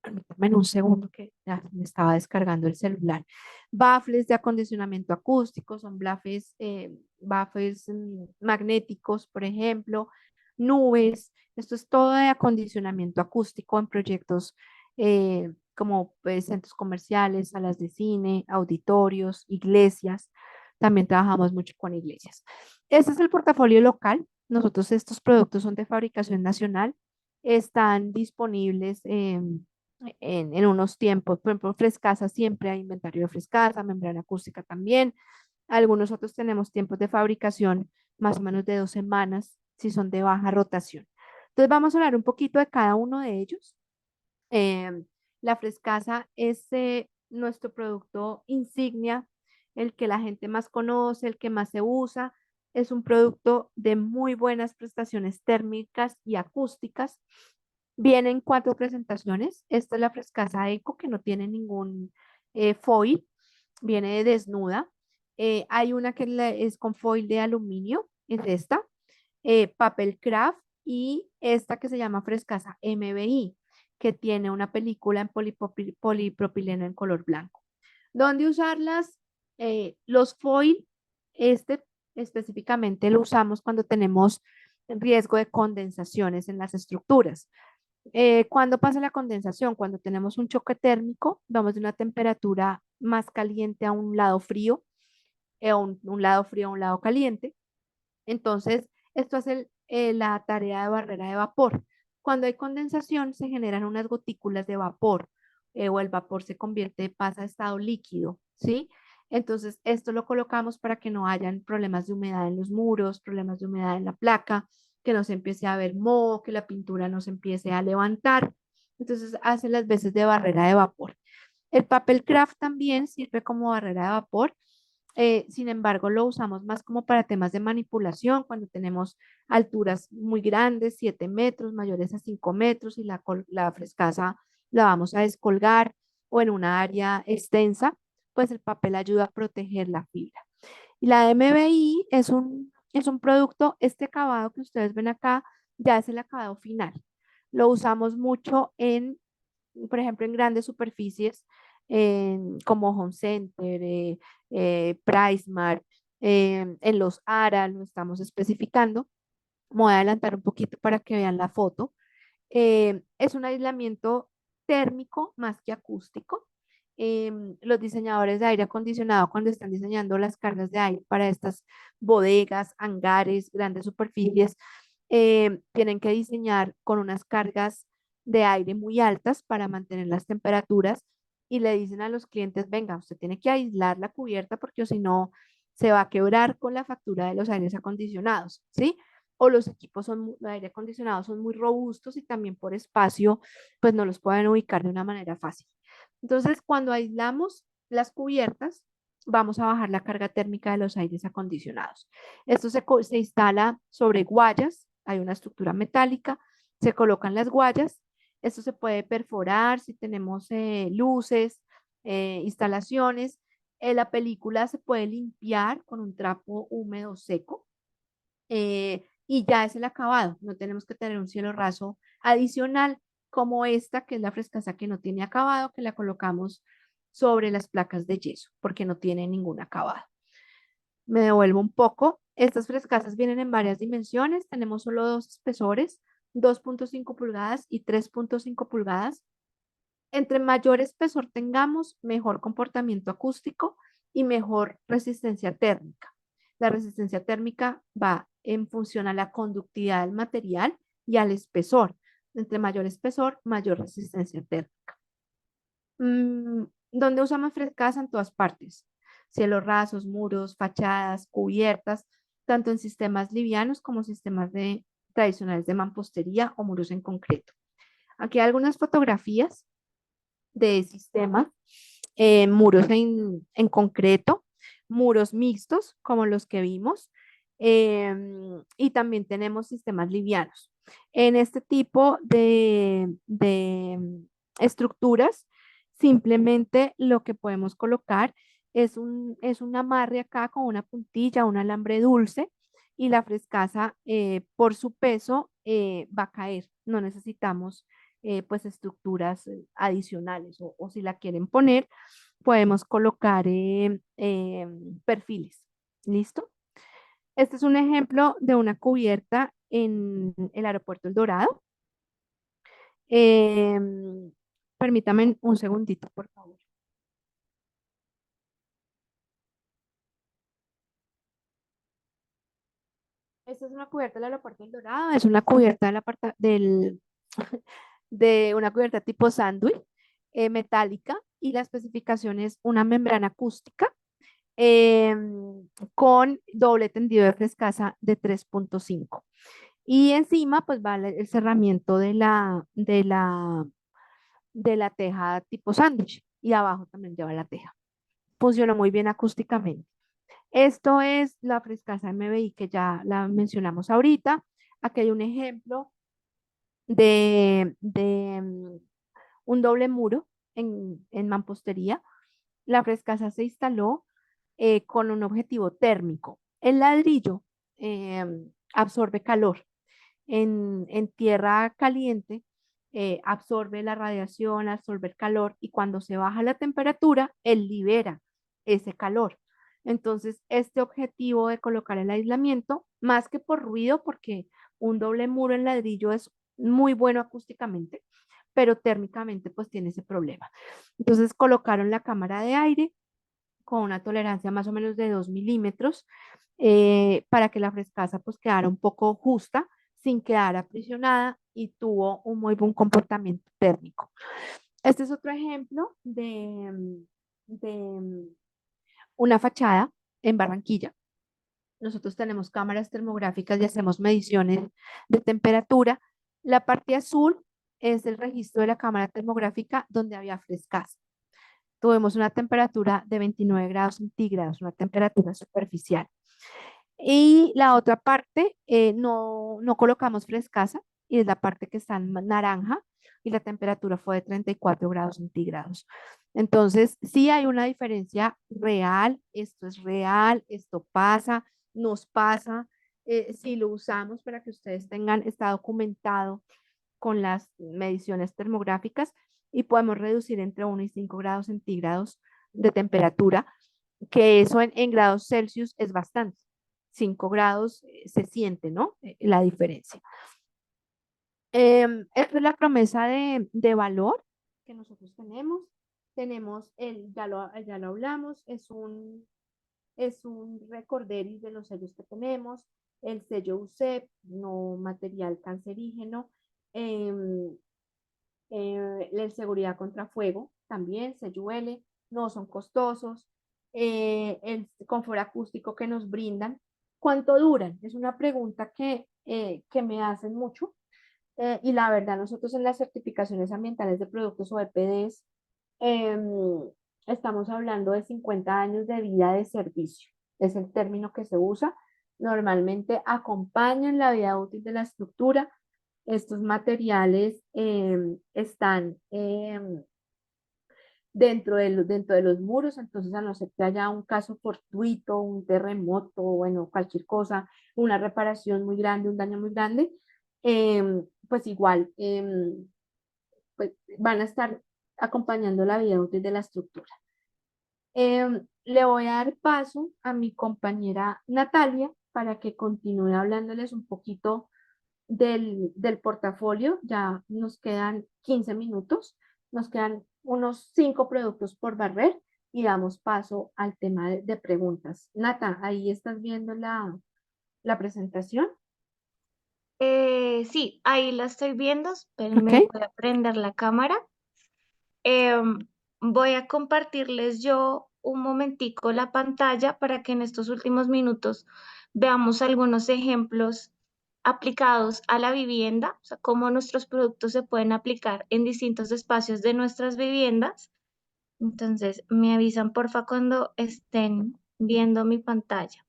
Permítanme un segundo que ya me estaba descargando el celular. Baffles de acondicionamiento acústico, son baffles magnéticos, por ejemplo, nubes. Esto es todo de acondicionamiento acústico en proyectos como centros comerciales, salas de cine, auditorios, iglesias. también trabajamos mucho con iglesias. Este es el portafolio local. Nosotros estos productos son de fabricación nacional, están disponibles en unos tiempos, por ejemplo, Frescasa siempre hay inventario de Frescasa, membrana acústica también. Algunos otros tenemos tiempos de fabricación más o menos de 2 semanas si son de baja rotación. Entonces vamos a hablar un poquito de cada uno de ellos. La Frescasa es nuestro producto insignia, el que la gente más conoce, el que más se usa. Es un producto de muy buenas prestaciones térmicas y acústicas. Viene en 4 presentaciones. Esta es la Frescasa Eco, que no tiene ningún foil, viene desnuda. Hay una que es con foil de aluminio, es esta, papel craft, y esta que se llama Frescasa MBI, que tiene una película en polipropileno en color blanco. ¿Dónde usarlas? Los foil, este específicamente lo usamos cuando tenemos riesgo de condensaciones en las estructuras. ¿Cuándo pasa la condensación? Cuando tenemos un choque térmico, vamos de una temperatura más caliente a un lado frío, un lado frío a un lado caliente. Entonces, esto hace la tarea de barrera de vapor. Cuando hay condensación, se generan unas gotículas de vapor, o el vapor se convierte, pasa a estado líquido, ¿sí? Entonces, esto lo colocamos para que no hayan problemas de humedad en los muros, problemas de humedad en la placa, que no se empiece a ver moho, que la pintura no se empiece a levantar. Entonces, hace las veces de barrera de vapor. El papel craft también sirve como barrera de vapor. Sin embargo, lo usamos más como para temas de manipulación, cuando tenemos alturas muy grandes, 7 metros, mayores a 5 metros, y la frescasa la vamos a descolgar, o en una área extensa, pues el papel ayuda a proteger la fibra. Y la MBI es un producto, este acabado que ustedes ven acá, ya es el acabado final. Lo usamos mucho por ejemplo, en grandes superficies como Home Center, PriceMart, en los ARA, lo estamos especificando. Me voy a adelantar un poquito para que vean la foto. Es un aislamiento térmico más que acústico. Los diseñadores de aire acondicionado, cuando están diseñando las cargas de aire para estas bodegas, hangares, grandes superficies, tienen que diseñar con unas cargas de aire muy altas para mantener las temperaturas, y le dicen a los clientes, venga, usted tiene que aislar la cubierta porque o si no se va a quebrar con la factura de los aires acondicionados, ¿sí? O los equipos de aire acondicionado son muy robustos y también por espacio, pues no los pueden ubicar de una manera fácil. Entonces, cuando aislamos las cubiertas, vamos a bajar la carga térmica de los aires acondicionados. Esto se instala sobre guayas, hay una estructura metálica, se colocan las guayas. Esto se puede perforar si tenemos luces, instalaciones. La película se puede limpiar con un trapo húmedo seco, y ya es el acabado. No tenemos que tener un cielo raso adicional como esta, que es la frescasa que no tiene acabado, que la colocamos sobre las placas de yeso porque no tiene ningún acabado. Me devuelvo un poco. Estas frescasas vienen en varias dimensiones. Tenemos solo dos espesores, 2.5 pulgadas y 3.5 pulgadas. Entre mayor espesor tengamos, mejor comportamiento acústico y mejor resistencia térmica. La resistencia térmica va en función a la conductividad del material y al espesor. Entre mayor espesor, mayor resistencia térmica. ¿Dónde usamos frescasa? En todas partes. Cielos rasos, muros, fachadas, cubiertas, tanto en sistemas livianos como sistemas tradicionales de mampostería o muros en concreto. Aquí hay algunas fotografías de sistemas, muros en concreto, muros mixtos como los que vimos, y también tenemos sistemas livianos. En este tipo de estructuras, simplemente lo que podemos colocar es un amarre acá con una puntilla, un alambre dulce, y la frescasa, por su peso, va a caer. No necesitamos pues estructuras adicionales, o si la quieren poner, podemos colocar perfiles. ¿Listo? Este es un ejemplo de una cubierta en el aeropuerto El Dorado. Em, Permítame un segundito, por favor. Esta es una cubierta del aeropuerto El Dorado, es una cubierta de una cubierta tipo sándwich, metálica, y la especificación es una membrana acústica con doble tendido de frescasa de 3.5. Y encima pues va el cerramiento de la teja tipo sándwich, y abajo también lleva la teja. Funciona muy bien acústicamente. Esto es la frescasa MBI que ya la mencionamos ahorita. Aquí hay un ejemplo de un doble muro en mampostería. La frescasa se instaló con un objetivo térmico. El ladrillo absorbe calor. En tierra caliente absorbe la radiación, absorbe el calor, y cuando se baja la temperatura, él libera ese calor. Entonces, este objetivo de colocar el aislamiento, más que por ruido, porque un doble muro en ladrillo es muy bueno acústicamente, pero térmicamente pues tiene ese problema. Entonces colocaron la cámara de aire con una tolerancia más o menos de 2 milímetros para que la frescasa pues quedara un poco justa sin quedar aprisionada, y tuvo un muy buen comportamiento térmico. Este es otro ejemplo de una fachada en Barranquilla. Nosotros tenemos cámaras termográficas y hacemos mediciones de temperatura. La parte azul es el registro de la cámara termográfica donde había frescasa. Tuvimos una temperatura de 29 grados centígrados, una temperatura superficial. Y la otra parte no colocamos frescasa, y es la parte que está en naranja, y la temperatura fue de 34 grados centígrados. Entonces, sí hay una diferencia real, esto es real, esto pasa, nos pasa. Si lo usamos para que ustedes tengan, está documentado con las mediciones termográficas, y podemos reducir entre 1 y 5 grados centígrados de temperatura, que eso en grados Celsius es bastante. 5 grados se siente, ¿no? La diferencia. Esta es la promesa de valor que nosotros tenemos. Tenemos ya lo hablamos, es un recorderis de los sellos que tenemos, el sello USEP, no material cancerígeno, em, la seguridad contra fuego también, sello L, no son costosos, el confort acústico que nos brindan. ¿Cuánto duran? Es una pregunta que me hacen mucho, y la verdad nosotros en las certificaciones ambientales de productos o EPDs estamos hablando de 50 años de vida de servicio, es el término que se usa. Normalmente acompañan la vida útil de la estructura. Estos materiales están dentro de los muros, entonces a no ser que haya un caso fortuito, un terremoto, bueno, cualquier cosa, una reparación muy grande, un daño muy grande, pues igual pues van a estar acompañando la vida útil de la estructura. Le voy a dar paso a mi compañera Natalia para que continúe hablándoles un poquito del portafolio. Ya nos quedan 15 minutos, nos quedan unos 5 productos por barrer, y damos paso al tema de preguntas. Nata, ahí estás viendo la presentación. Sí, ahí la estoy viendo. Ok. Espérenme, voy a prender la cámara. Em, Voy a compartirles yo un momentico la pantalla para que en estos últimos minutos veamos algunos ejemplos aplicados a la vivienda, o sea, cómo nuestros productos se pueden aplicar en distintos espacios de nuestras viviendas. Entonces, me avisan porfa cuando estén viendo mi pantalla.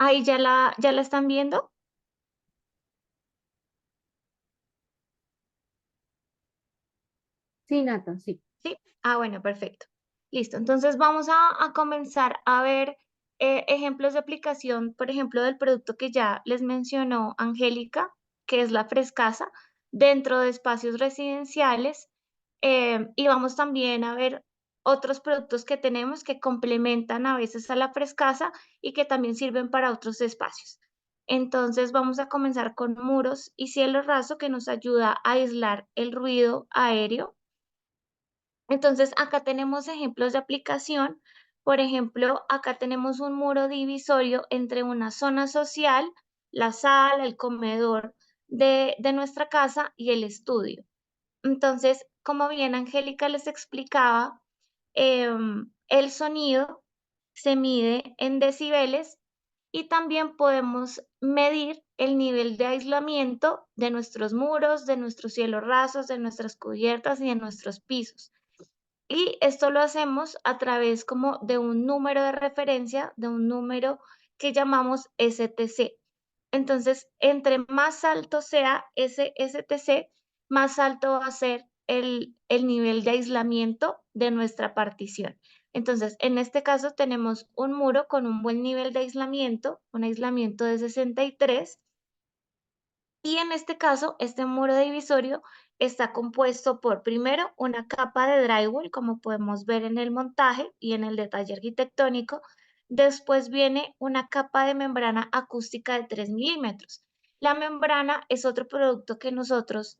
Ahí ya la están viendo. Sí, Nata, sí. Sí, bueno, perfecto. Listo. Entonces vamos a comenzar a ver ejemplos de aplicación, por ejemplo, del producto que ya les mencionó Angélica, que es la frescasa. dentro de espacios residenciales, y vamos también a ver otros productos que tenemos que complementan a veces a la frescasa y que también sirven para otros espacios. Entonces vamos a comenzar con muros y cielo raso, que nos ayuda a aislar el ruido aéreo. Entonces acá tenemos ejemplos de aplicación. Por ejemplo, acá tenemos un muro divisorio entre una zona social, la sala, el comedor de nuestra casa y el estudio. Entonces, como bien Angélica les explicaba, el sonido se mide en decibeles y también podemos medir el nivel de aislamiento de nuestros muros, de nuestros cielos rasos, de nuestras cubiertas y de nuestros pisos. Y esto lo hacemos a través como de un número de referencia, de un número que llamamos STC. Entonces, entre más alto sea ese STC, más alto va a ser el nivel de aislamiento de nuestra partición. Entonces, en este caso tenemos un muro con un buen nivel de aislamiento, un aislamiento de 63, y en este caso, este muro divisorio está compuesto por, primero, una capa de drywall, como podemos ver en el montaje y en el detalle arquitectónico. Después viene una capa de membrana acústica de 3 milímetros. La membrana es otro producto que nosotros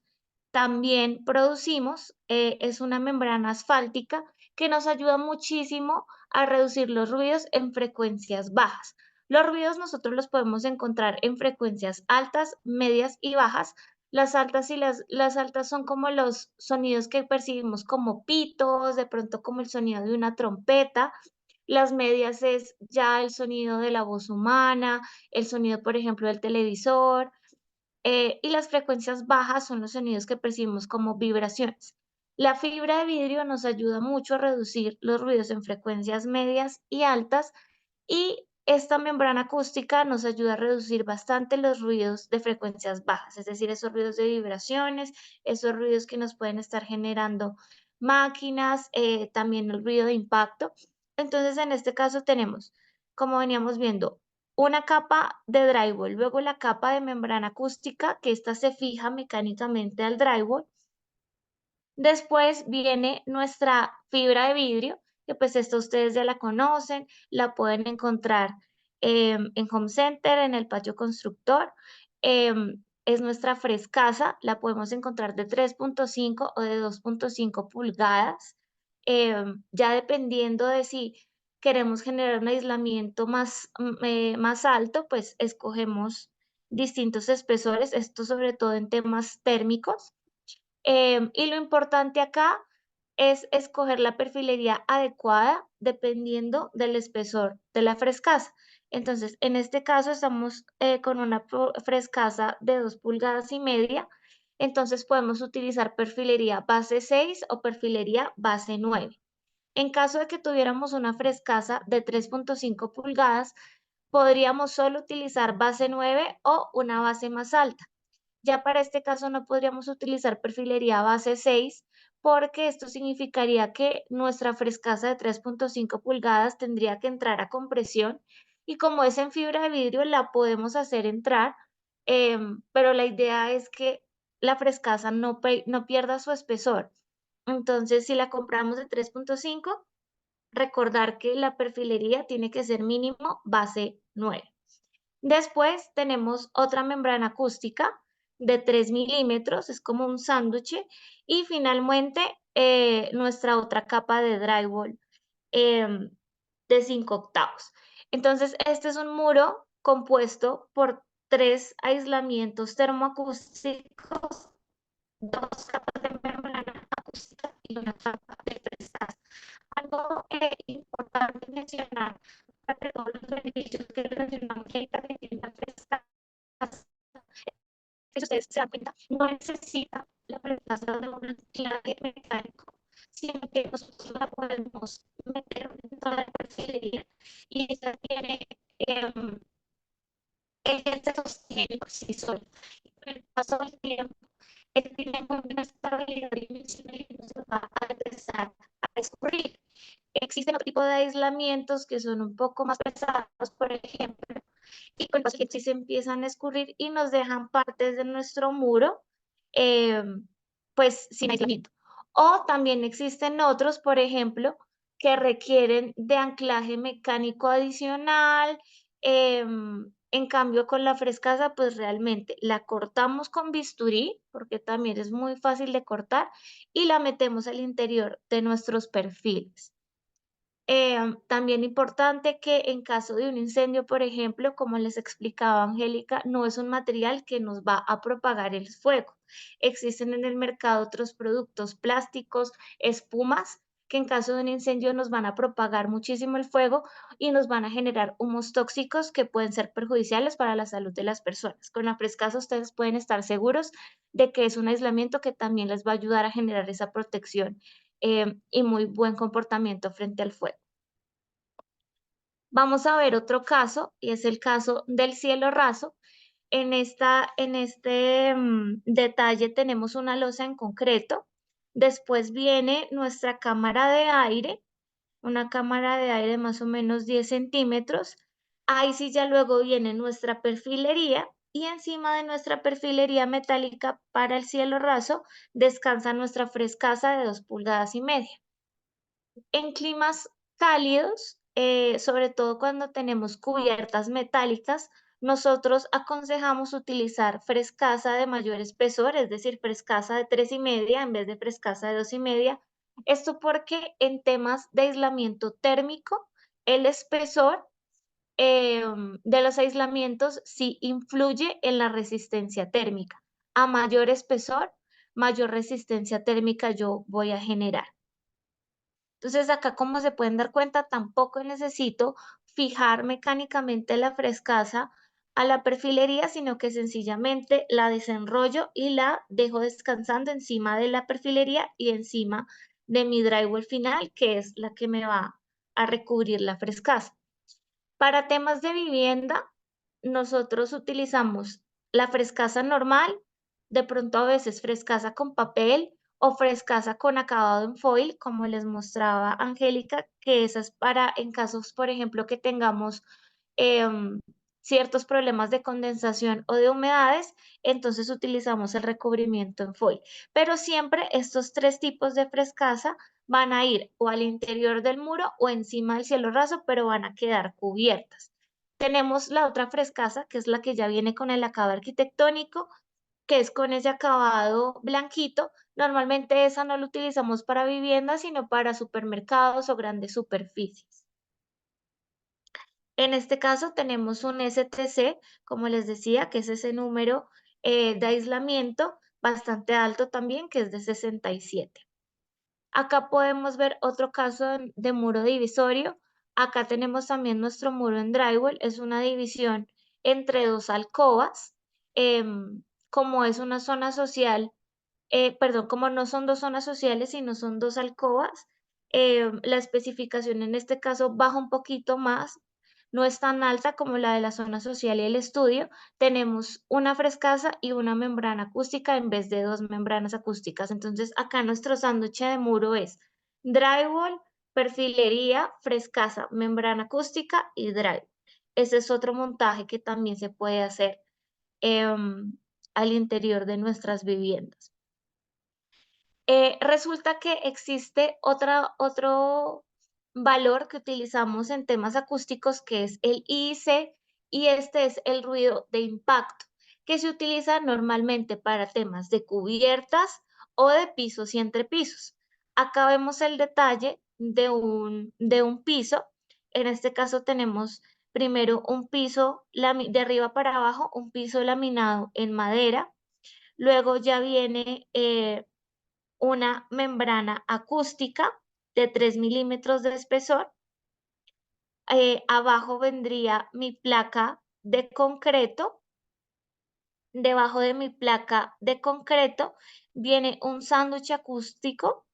también producimos. Es una membrana asfáltica que nos ayuda muchísimo a reducir los ruidos en frecuencias bajas. Los ruidos nosotros los podemos encontrar en frecuencias altas, medias y bajas. Las altas las altas son como los sonidos que percibimos como pitos, de pronto como el sonido de una trompeta. Las medias es ya el sonido de la voz humana, el sonido, por ejemplo, del televisor. Y las frecuencias bajas son los sonidos que percibimos como vibraciones. La fibra de vidrio nos ayuda mucho a reducir los ruidos en frecuencias medias y altas, y esta membrana acústica nos ayuda a reducir bastante los ruidos de frecuencias bajas, es decir, esos ruidos de vibraciones, esos ruidos que nos pueden estar generando máquinas, también el ruido de impacto. Entonces, en este caso tenemos, como veníamos viendo, una capa de drywall, luego la capa de membrana acústica, que esta se fija mecánicamente al drywall. Después viene nuestra fibra de vidrio, que pues esta ustedes ya la conocen, la pueden encontrar en Home Center, en el patio constructor. Es nuestra frescasa, la podemos encontrar de 3.5 o de 2.5 pulgadas, ya dependiendo de si queremos generar un aislamiento más alto, pues escogemos distintos espesores, esto sobre todo en temas térmicos. Y lo importante acá es escoger la perfilería adecuada dependiendo del espesor de la frescasa. Entonces, en este caso estamos con una frescasa de 2,5 pulgadas. Entonces podemos utilizar perfilería base 6 o perfilería base 9. En caso de que tuviéramos una frescasa de 3.5 pulgadas, podríamos solo utilizar base 9 o una base más alta. Ya para este caso no podríamos utilizar perfilería base 6, porque esto significaría que nuestra frescasa de 3.5 pulgadas tendría que entrar a compresión, y como es en fibra de vidrio la podemos hacer entrar, pero la idea es que la frescasa no pierda su espesor. Entonces, si la compramos de 3.5, recordar que la perfilería tiene que ser mínimo base 9. Después tenemos otra membrana acústica de 3 milímetros, es como un sándwich. Y finalmente nuestra otra capa de drywall de 5 octavos. Entonces, este es un muro compuesto por 3 aislamientos termoacústicos, 2 capas de membrana acústica y una capa de frescasa. Algo importante mencionar para todos los beneficios que relacionamos que tiene la frescasa, si ustedes se dan cuenta, no necesita la frescasa de un anclaje mecánico, sino que nosotros la podemos meter dentro de la perfilería y esta tiene, ella se sostiene por sí sola. Y con el paso del tiempo, tiene muy buena estabilidad dimensional y no se va a empezar a escurrir. Existen otro tipo de aislamientos que son un poco más pesados, por ejemplo, y con los que sí se empiezan a escurrir y nos dejan partes de nuestro muro pues sin aislamiento. O también existen otros, por ejemplo, que requieren de anclaje mecánico adicional. En cambio, con la frescasa, pues realmente la cortamos con bisturí, porque también es muy fácil de cortar, y la metemos al interior de nuestros perfiles. También importante que en caso de un incendio, por ejemplo, como les explicaba Angélica, no es un material que nos va a propagar el fuego. Existen en el mercado otros productos plásticos, espumas, que en caso de un incendio nos van a propagar muchísimo el fuego y nos van a generar humos tóxicos que pueden ser perjudiciales para la salud de las personas. Con la frescasa ustedes pueden estar seguros de que es un aislamiento que también les va a ayudar a generar esa protección y muy buen comportamiento frente al fuego. Vamos a ver otro caso y es el caso del cielo raso. En este detalle tenemos una losa en concreto. Después viene nuestra cámara de aire, una cámara de aire de más o menos 10 centímetros. Ahí sí ya luego viene nuestra perfilería y encima de nuestra perfilería metálica para el cielo raso descansa nuestra frescasa de 2,5 pulgadas. En climas cálidos, sobre todo cuando tenemos cubiertas metálicas, nosotros aconsejamos utilizar frescasa de mayor espesor, es decir, frescasa de 3,5 en vez de frescasa de 2,5. Esto porque en temas de aislamiento térmico, el espesor de los aislamientos sí influye en la resistencia térmica. A mayor espesor, mayor resistencia térmica yo voy a generar. Entonces acá, como se pueden dar cuenta, tampoco necesito fijar mecánicamente la frescasa a la perfilería, sino que sencillamente la desenrollo y la dejo descansando encima de la perfilería y encima de mi drywall final, que es la que me va a recubrir la frescasa. Para temas de vivienda, nosotros utilizamos la frescasa normal, de pronto a veces frescasa con papel o frescasa con acabado en foil, como les mostraba Angélica, que esa es para en casos, por ejemplo, que tengamos ciertos problemas de condensación o de humedades, entonces utilizamos el recubrimiento en foil. Pero siempre estos 3 tipos de frescasa van a ir o al interior del muro o encima del cielo raso, pero van a quedar cubiertas. Tenemos la otra frescasa, que es la que ya viene con el acabado arquitectónico, que es con ese acabado blanquito. Normalmente esa no la utilizamos para viviendas, sino para supermercados o grandes superficies. En este caso tenemos un STC, como les decía, que es ese número de aislamiento bastante alto también, que es de 67. Acá podemos ver otro caso de muro divisorio. Acá tenemos también nuestro muro en drywall. Es una división entre 2 alcobas. Como es una zona social, perdón, como no son 2 zonas sociales, sino son 2 alcobas, la especificación en este caso baja un poquito más, no es tan alta como la de la zona social y el estudio. Tenemos una frescasa y una membrana acústica en vez de 2 membranas acústicas. Entonces, acá nuestro sándwich de muro es drywall, perfilería, frescasa, membrana acústica y drywall. Ese es otro montaje que también se puede hacer al interior de nuestras viviendas. Resulta que existe otro valor que utilizamos en temas acústicos, que es el IIC, y este es el ruido de impacto, que se utiliza normalmente para temas de cubiertas o de pisos y entrepisos. Acá vemos el detalle de un piso. En este caso tenemos primero un piso de arriba para abajo, un piso laminado en madera. Luego ya viene una membrana acústica de 3 milímetros de espesor. Abajo vendría mi placa de concreto. Debajo de mi placa de concreto viene un sándwich acústico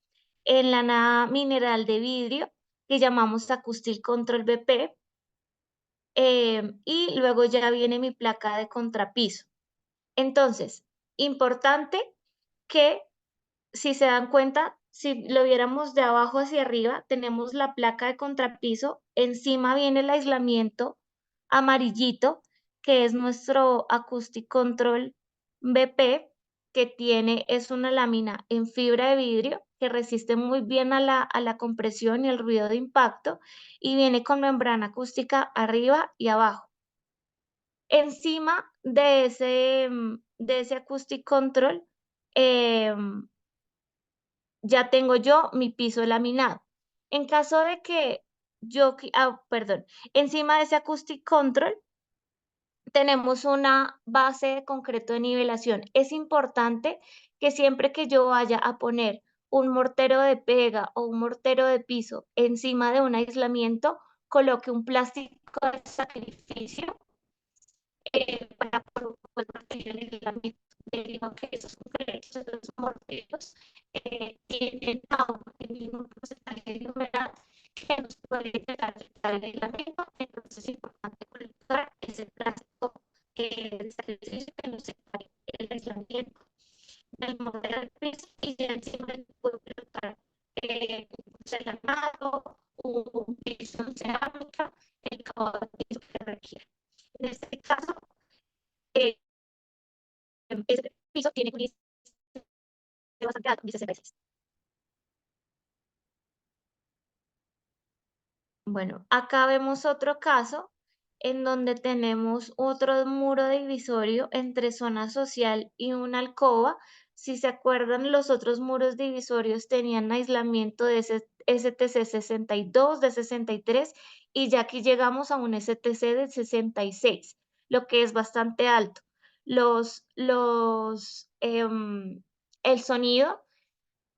en lana mineral de vidrio que llamamos Acoustic Control BP. Y luego ya viene mi placa de contrapiso. Entonces, importante que, si se dan cuenta, si lo viéramos de abajo hacia arriba, tenemos la placa de contrapiso, encima viene el aislamiento amarillito, que es nuestro Acoustic Control BP, que es una lámina en fibra de vidrio que resiste muy bien a la compresión y el ruido de impacto y viene con membrana acústica arriba y abajo. Encima de ese acoustic control, ya tengo yo mi piso laminado. En caso de que perdón, encima de ese acoustic control tenemos una base de concreto de nivelación. Es importante que siempre que yo vaya a poner un mortero de pega o un mortero de piso encima de un aislamiento, coloque un plástico de sacrificio para poder proteger el aislamiento. Debido a que esos concretos, esos morteros, tienen agua, tienen un porcentaje de humedad que nos puede llegar a afectar el aislamiento. Entonces es importante colocar ese plástico de sacrificio que nos separe el aislamiento del mortero del piso y ya encima le puedo colocar un porcelanato, un piso en cerámica, el acabado de piso que requiera. En este caso, ese piso tiene un índice bastante alto, dice 66. Bueno, acá vemos otro caso en donde tenemos otro muro divisorio entre zona social y una alcoba. Si se acuerdan, los otros muros divisorios tenían aislamiento de STC 62, de 63 y ya aquí llegamos a un STC de 66, lo que es bastante alto. El sonido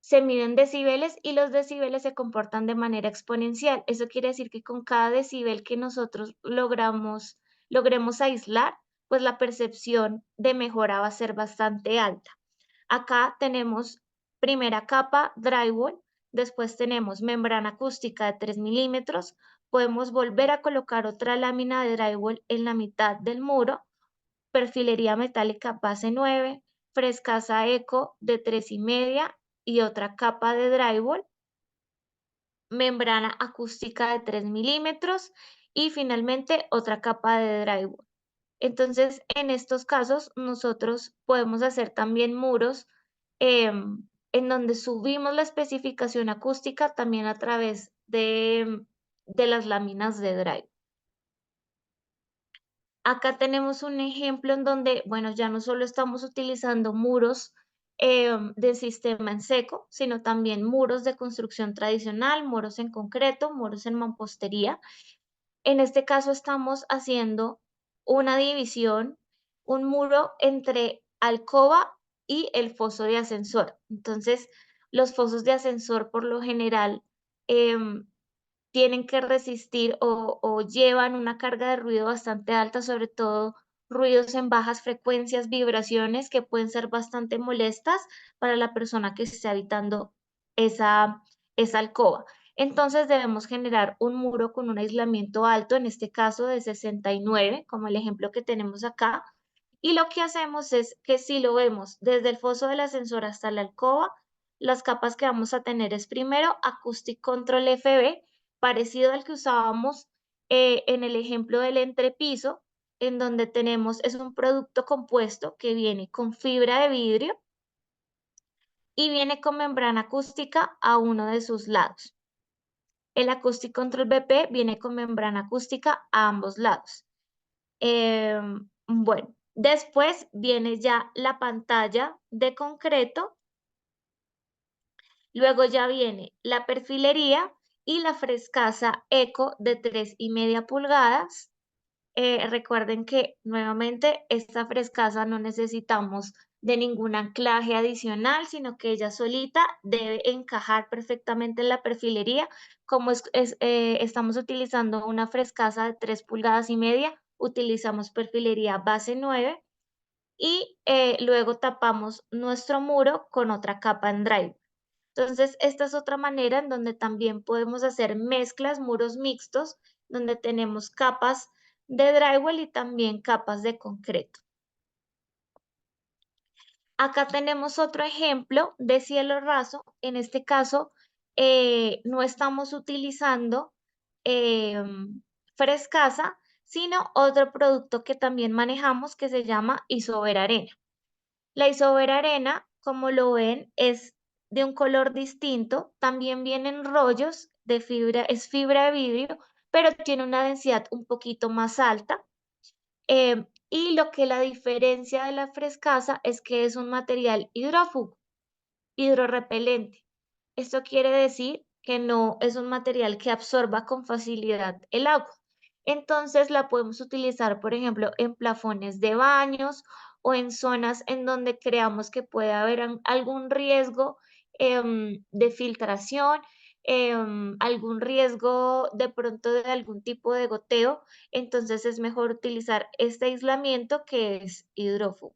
se miden decibeles y los decibeles se comportan de manera exponencial. Eso quiere decir que con cada decibel que nosotros logremos aislar, pues la percepción de mejora va a ser bastante alta. Acá tenemos primera capa drywall, después tenemos membrana acústica de 3 milímetros, podemos volver a colocar otra lámina de drywall en la mitad del muro, perfilería metálica base 9, frescasa eco de 3,5 y otra capa de drywall, membrana acústica de 3 milímetros y finalmente otra capa de drywall. Entonces, en estos casos, nosotros podemos hacer también muros en donde subimos la especificación acústica también a través de las láminas de drywall. Acá tenemos un ejemplo en donde, bueno, ya no solo estamos utilizando muros de sistema en seco, sino también muros de construcción tradicional, muros en concreto, muros en mampostería. En este caso estamos haciendo una división, un muro entre alcoba y el foso de ascensor. Entonces, los fosos de ascensor por lo general tienen que resistir o llevan una carga de ruido bastante alta, sobre todo ruidos en bajas frecuencias, vibraciones que pueden ser bastante molestas para la persona que esté habitando esa alcoba. Entonces debemos generar un muro con un aislamiento alto, en este caso de 69, como el ejemplo que tenemos acá. Y lo que hacemos es que si lo vemos desde el foso del ascensor hasta la alcoba, las capas que vamos a tener es primero Acoustic Control FB, parecido al que usábamos en el ejemplo del entrepiso, en donde es un producto compuesto que viene con fibra de vidrio y viene con membrana acústica a uno de sus lados. El Acoustic Control BP viene con membrana acústica a ambos lados. Bueno, después viene ya la pantalla de concreto. Luego ya viene la perfilería y la frescasa eco de 3,5 pulgadas. Recuerden que nuevamente esta frescasa no necesitamos de ningún anclaje adicional, sino que ella solita debe encajar perfectamente en la perfilería. Como estamos utilizando una frescasa de 3,5 pulgadas, utilizamos perfilería base 9 y luego tapamos nuestro muro con otra capa en drive. Entonces, esta es otra manera en donde también podemos hacer mezclas, muros mixtos, donde tenemos capas de drywall y también capas de concreto. Acá tenemos otro ejemplo de cielo raso. En este caso, no estamos utilizando frescasa, sino otro producto que también manejamos que se llama Isover Arena. La Isover Arena, como lo ven, es de un color distinto. También vienen rollos de fibra, es fibra de vidrio, pero tiene una densidad un poquito más alta. Y lo que la diferencia de la Frescasa es que es un material hidrófugo, hidrorrepelente. Esto quiere decir que no es un material que absorba con facilidad el agua. Entonces la podemos utilizar, por ejemplo, en plafones de baños o en zonas en donde creamos que puede haber algún riesgo de filtración, algún riesgo de pronto de algún tipo de goteo. Entonces es mejor utilizar este aislamiento que es hidrófugo.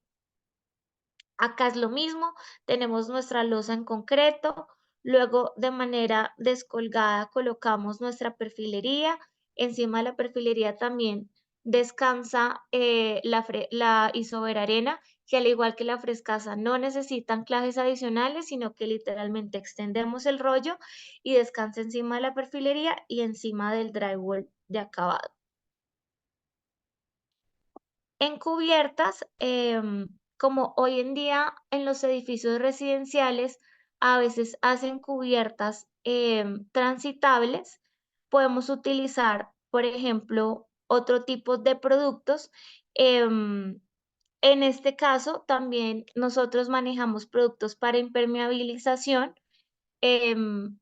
Acá es lo mismo, tenemos nuestra losa en concreto, luego de manera descolgada colocamos nuestra perfilería, encima de la perfilería también descansa la Isover Arena, que al igual que la Frescasa no necesita anclajes adicionales, sino que literalmente extendemos el rollo y descansa encima de la perfilería y encima del drywall de acabado. En cubiertas, como hoy en día en los edificios residenciales a veces hacen cubiertas transitables, podemos utilizar, por ejemplo, otro tipo de productos. em, en este caso, también nosotros manejamos productos para impermeabilización. em,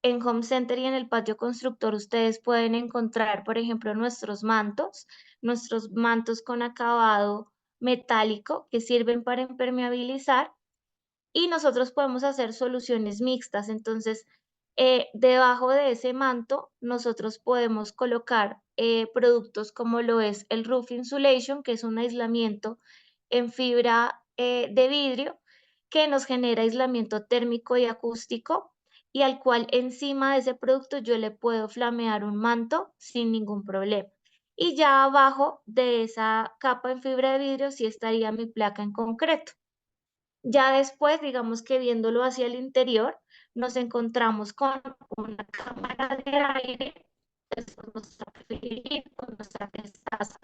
en Home Center y en el patio constructor ustedes pueden encontrar, por ejemplo, nuestros mantos con acabado metálico que sirven para impermeabilizar y nosotros podemos hacer soluciones mixtas. Entonces, debajo de ese manto, nosotros podemos colocar productos como lo es el Roof Insulation, que es un aislamiento en fibra de vidrio que nos genera aislamiento térmico y acústico y al cual encima de ese producto yo le puedo flamear un manto sin ningún problema. Y ya abajo de esa capa en fibra de vidrio sí estaría mi placa en concreto. Ya después, digamos que viéndolo hacia el interior, nos encontramos con una cámara de aire, después nuestra perfilería, con nuestra pestaza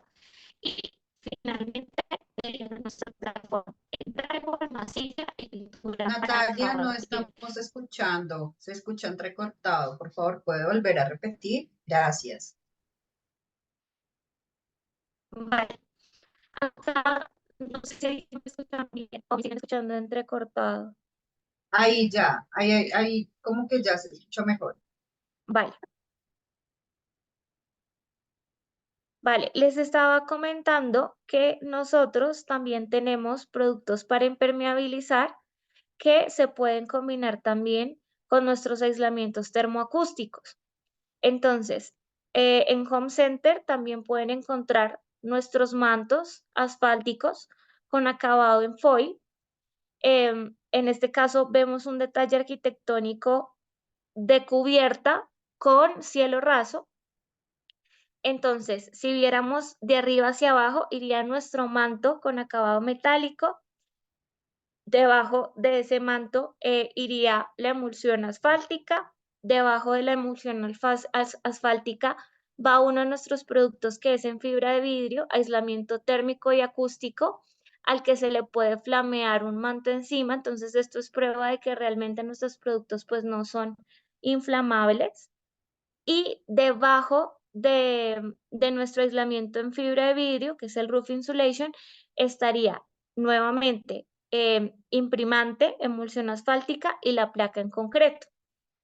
y finalmente nuestro plafón en drywall, masilla y pintura para Natalia, no acabado. estamos escuchando, se escucha entrecortado. Por favor, ¿puede volver a repetir? Gracias. Vale, acá no sé si me escuchan bien o me siguen escuchando entrecortado. Ahí ya, ahí como que ya se escuchó mejor. Vale. Vale, les estaba comentando que nosotros también tenemos productos para impermeabilizar que se pueden combinar también con nuestros aislamientos termoacústicos. Entonces, en Home Center también pueden encontrar nuestros mantos asfálticos con acabado en foil. En este caso vemos un detalle arquitectónico de cubierta con cielo raso. Entonces, si viéramos de arriba hacia abajo, iría nuestro manto con acabado metálico. Debajo de ese manto iría la emulsión asfáltica. Debajo de la emulsión asfáltica va uno de nuestros productos que es en fibra de vidrio, aislamiento térmico y acústico, al que se le puede flamear un manto encima. Entonces, esto es prueba de que realmente nuestros productos pues no son inflamables. Y debajo de nuestro aislamiento en fibra de vidrio, que es el Roof Insulation, estaría nuevamente imprimante, emulsión asfáltica y la placa en concreto.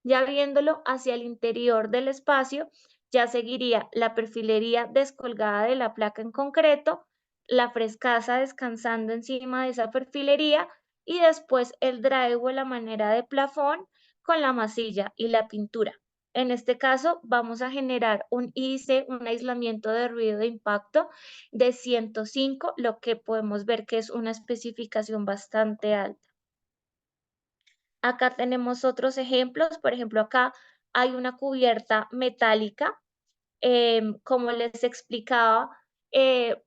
Ya viéndolo hacia el interior del espacio, ya seguiría la perfilería descolgada de la placa en concreto, la Frescasa descansando encima de esa perfilería y después el drywall a manera de plafón con la masilla y la pintura. En este caso vamos a generar un IC, un aislamiento de ruido de impacto de 105, lo que podemos ver que es una especificación bastante alta. Acá tenemos otros ejemplos, por ejemplo, acá hay una cubierta metálica, como les explicaba,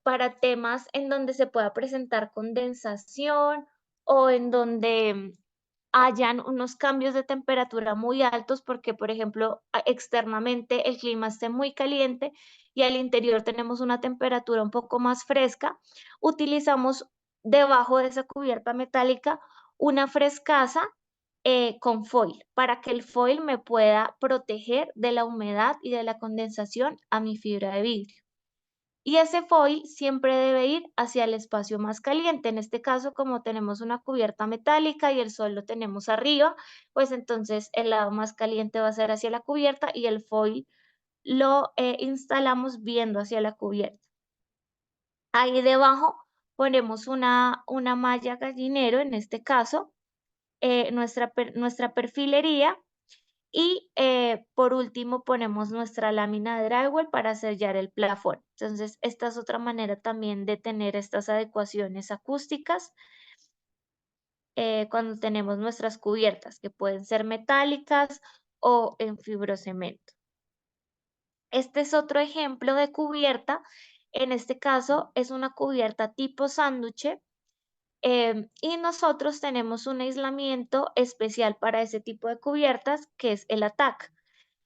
para temas en donde se pueda presentar condensación o en donde hayan unos cambios de temperatura muy altos porque, por ejemplo, externamente el clima esté muy caliente y al interior tenemos una temperatura un poco más fresca, utilizamos debajo de esa cubierta metálica una frescasa con foil para que el foil me pueda proteger de la humedad y de la condensación a mi fibra de vidrio. Y ese foil siempre debe ir hacia el espacio más caliente. En este caso, como tenemos una cubierta metálica y el sol lo tenemos arriba, pues entonces el lado más caliente va a ser hacia la cubierta y el foil lo instalamos viendo hacia la cubierta. Ahí debajo ponemos una malla gallinero, en este caso, nuestra perfilería. Y por último ponemos nuestra lámina de drywall para sellar el plafón. Entonces, esta es otra manera también de tener estas adecuaciones acústicas cuando tenemos nuestras cubiertas, que pueden ser metálicas o en fibrocemento. Este es otro ejemplo de cubierta. En este caso es una cubierta tipo sándwich. Y nosotros tenemos un aislamiento especial para ese tipo de cubiertas, que es el ATAC.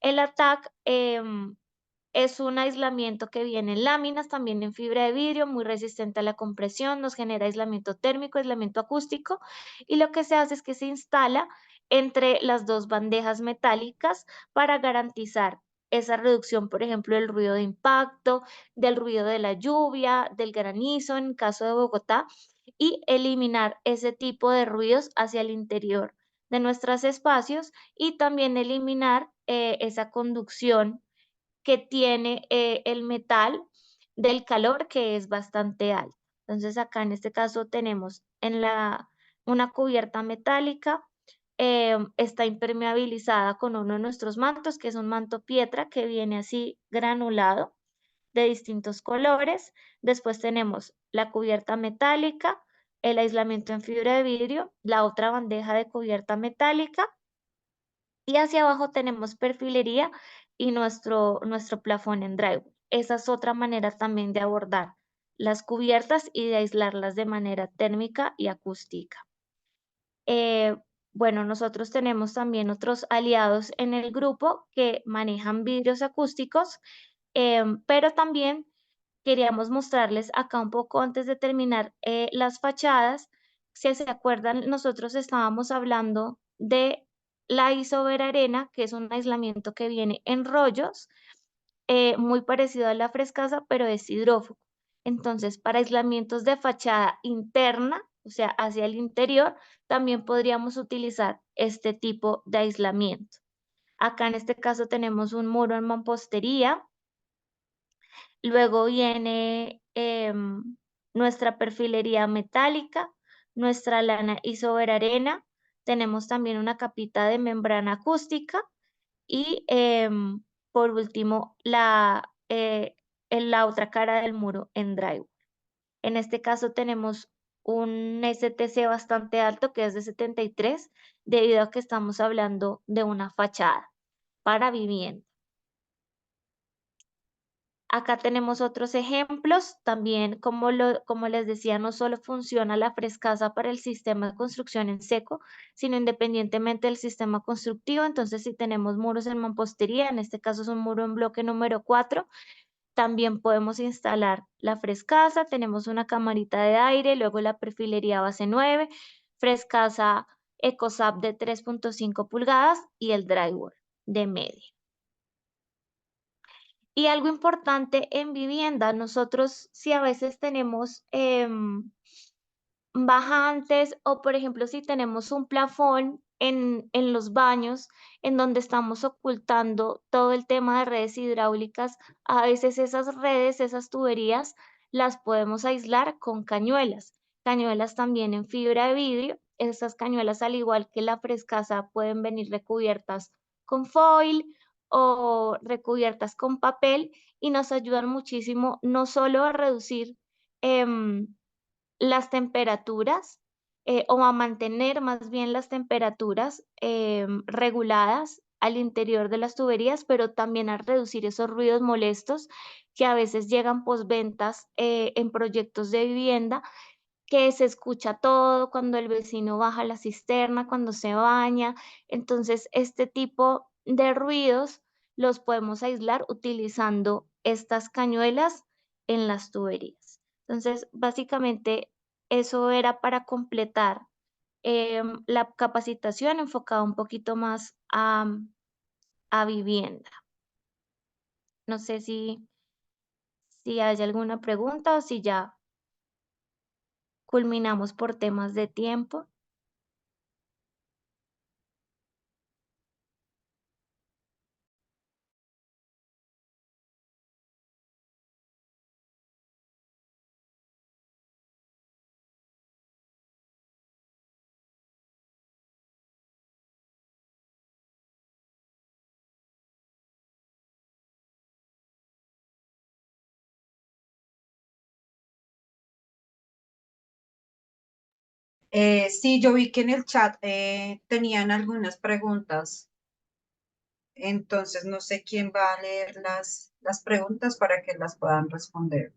El ATAC es un aislamiento que viene en láminas, también en fibra de vidrio, muy resistente a la compresión, nos genera aislamiento térmico, aislamiento acústico, y lo que se hace es que se instala entre las dos bandejas metálicas para garantizar esa reducción, por ejemplo, del ruido de impacto, del ruido de la lluvia, del granizo en caso de Bogotá, y eliminar ese tipo de ruidos hacia el interior de nuestros espacios y también eliminar esa conducción que tiene el metal del calor, que es bastante alto. Entonces acá en este caso tenemos una cubierta metálica, está impermeabilizada con uno de nuestros mantos, que es un manto pietra que viene así granulado de distintos colores. Después tenemos la cubierta metálica, el aislamiento en fibra de vidrio, la otra bandeja de cubierta metálica y hacia abajo tenemos perfilería y nuestro plafón en drywall. Esa es otra manera también de abordar las cubiertas y de aislarlas de manera térmica y acústica. Eh, bueno, nosotros tenemos también otros aliados en el grupo que manejan vidrios acústicos, pero también queríamos mostrarles acá un poco antes de terminar las fachadas. Si se acuerdan, nosotros estábamos hablando de la isoberarena, que es un aislamiento que viene en rollos, muy parecido a la frescasa, pero es hidrófugo. Entonces, para aislamientos de fachada interna, o sea, hacia el interior, también podríamos utilizar este tipo de aislamiento. Acá en este caso tenemos un muro en mampostería. Luego viene nuestra perfilería metálica, nuestra lana isoberarena. Tenemos también una capita de membrana acústica y por último en la otra cara del muro en drywall. En este caso tenemos un STC bastante alto que es de 73 debido a que estamos hablando de una fachada para vivienda. Acá tenemos otros ejemplos, también como les decía, no solo funciona la frescasa para el sistema de construcción en seco, sino independientemente del sistema constructivo. Entonces, si tenemos muros en mampostería, en este caso es un muro en bloque número 4, también podemos instalar la frescasa, tenemos una camarita de aire, luego la perfilería base 9, frescasa EcoSap de 3.5 pulgadas y el drywall de media. Y algo importante en vivienda, nosotros si a veces tenemos bajantes o por ejemplo si tenemos un plafón en los baños en donde estamos ocultando todo el tema de redes hidráulicas, a veces esas redes, esas tuberías las podemos aislar con cañuelas. Cañuelas también en fibra de vidrio. Esas cañuelas, al igual que la frescasa, pueden venir recubiertas con foil o recubiertas con papel y nos ayudan muchísimo no solo a reducir las temperaturas o a mantener más bien las temperaturas reguladas al interior de las tuberías, pero también a reducir esos ruidos molestos que a veces llegan posventas en proyectos de vivienda, que se escucha todo cuando el vecino baja la cisterna, cuando se baña. Entonces, este tipo de ruidos los podemos aislar utilizando estas cañuelas en las tuberías. Entonces, básicamente Eso era para completar la capacitación enfocada un poquito más a vivienda. No sé si hay alguna pregunta o si ya culminamos por temas de tiempo. Sí, yo vi que en el chat tenían algunas preguntas, entonces no sé quién va a leer las preguntas para que las puedan responder.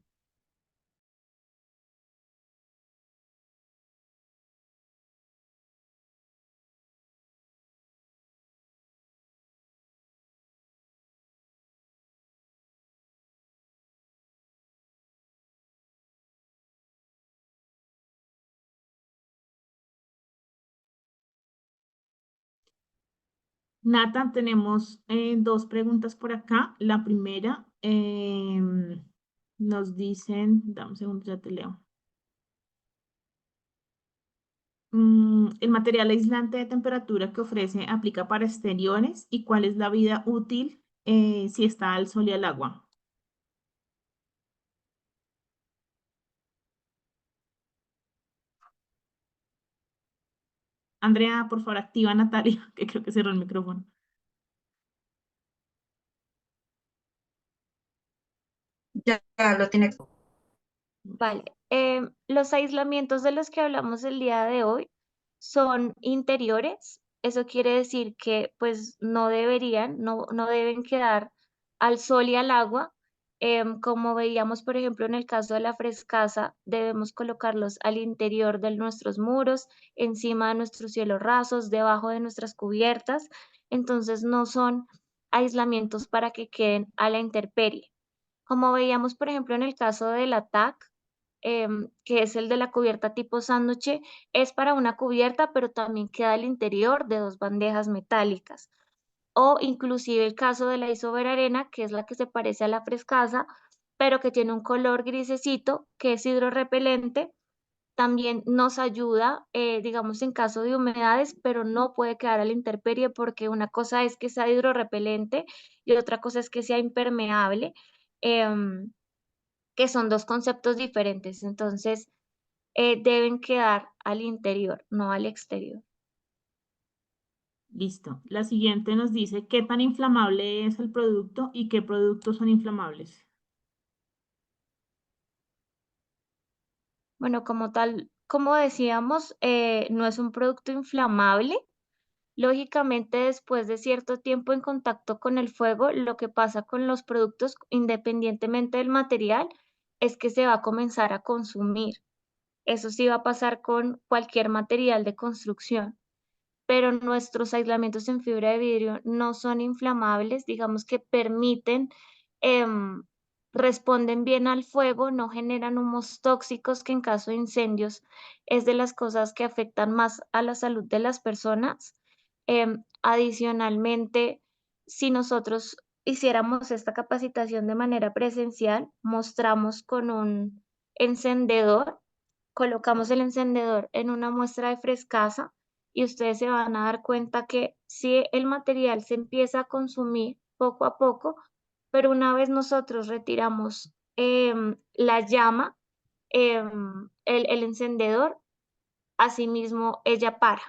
Nathan, tenemos dos preguntas por acá. La primera nos dicen, dame un segundo, ya te leo. ¿El material aislante de temperatura que ofrece aplica para exteriores y cuál es la vida útil si está al sol y al agua? Andrea, por favor, activa a Natalia, que creo que cerró el micrófono. Ya lo tiene. Vale, los aislamientos de los que hablamos el día de hoy son interiores. Eso quiere decir que pues no deben quedar al sol y al agua. Como veíamos, por ejemplo, en el caso de la frescasa, debemos colocarlos al interior de nuestros muros, encima de nuestros cielos rasos, debajo de nuestras cubiertas. Entonces no son aislamientos para que queden a la intemperie. Como veíamos, por ejemplo, en el caso del ATAC, que es el de la cubierta tipo sándwich, es para una cubierta, pero también queda al interior de dos bandejas metálicas. O inclusive el caso de la isoberarena, que es la que se parece a la frescasa, pero que tiene un color grisecito, que es hidrorrepelente, también nos ayuda, digamos, en caso de humedades, pero no puede quedar a la intemperie porque una cosa es que sea hidrorrepelente y otra cosa es que sea impermeable. em, que son dos conceptos diferentes, entonces deben quedar al interior, no al exterior. Listo. La siguiente nos dice qué tan inflamable es el producto y qué productos son inflamables. Bueno, como tal, como decíamos, no es un producto inflamable. Lógicamente, después de cierto tiempo en contacto con el fuego, lo que pasa con los productos, independientemente del material, es que se va a comenzar a consumir. Eso sí va a pasar con cualquier material de construcción. Pero nuestros aislamientos en fibra de vidrio no son inflamables, digamos que permiten, em, responden bien al fuego, no generan humos tóxicos que en caso de incendios es de las cosas que afectan más a la salud de las personas. Adicionalmente, si nosotros hiciéramos esta capacitación de manera presencial, mostramos con un encendedor, colocamos el encendedor en una muestra de frescasa y ustedes se van a dar cuenta que si el material se empieza a consumir poco a poco, pero una vez nosotros retiramos la llama, el encendedor, asimismo ella para.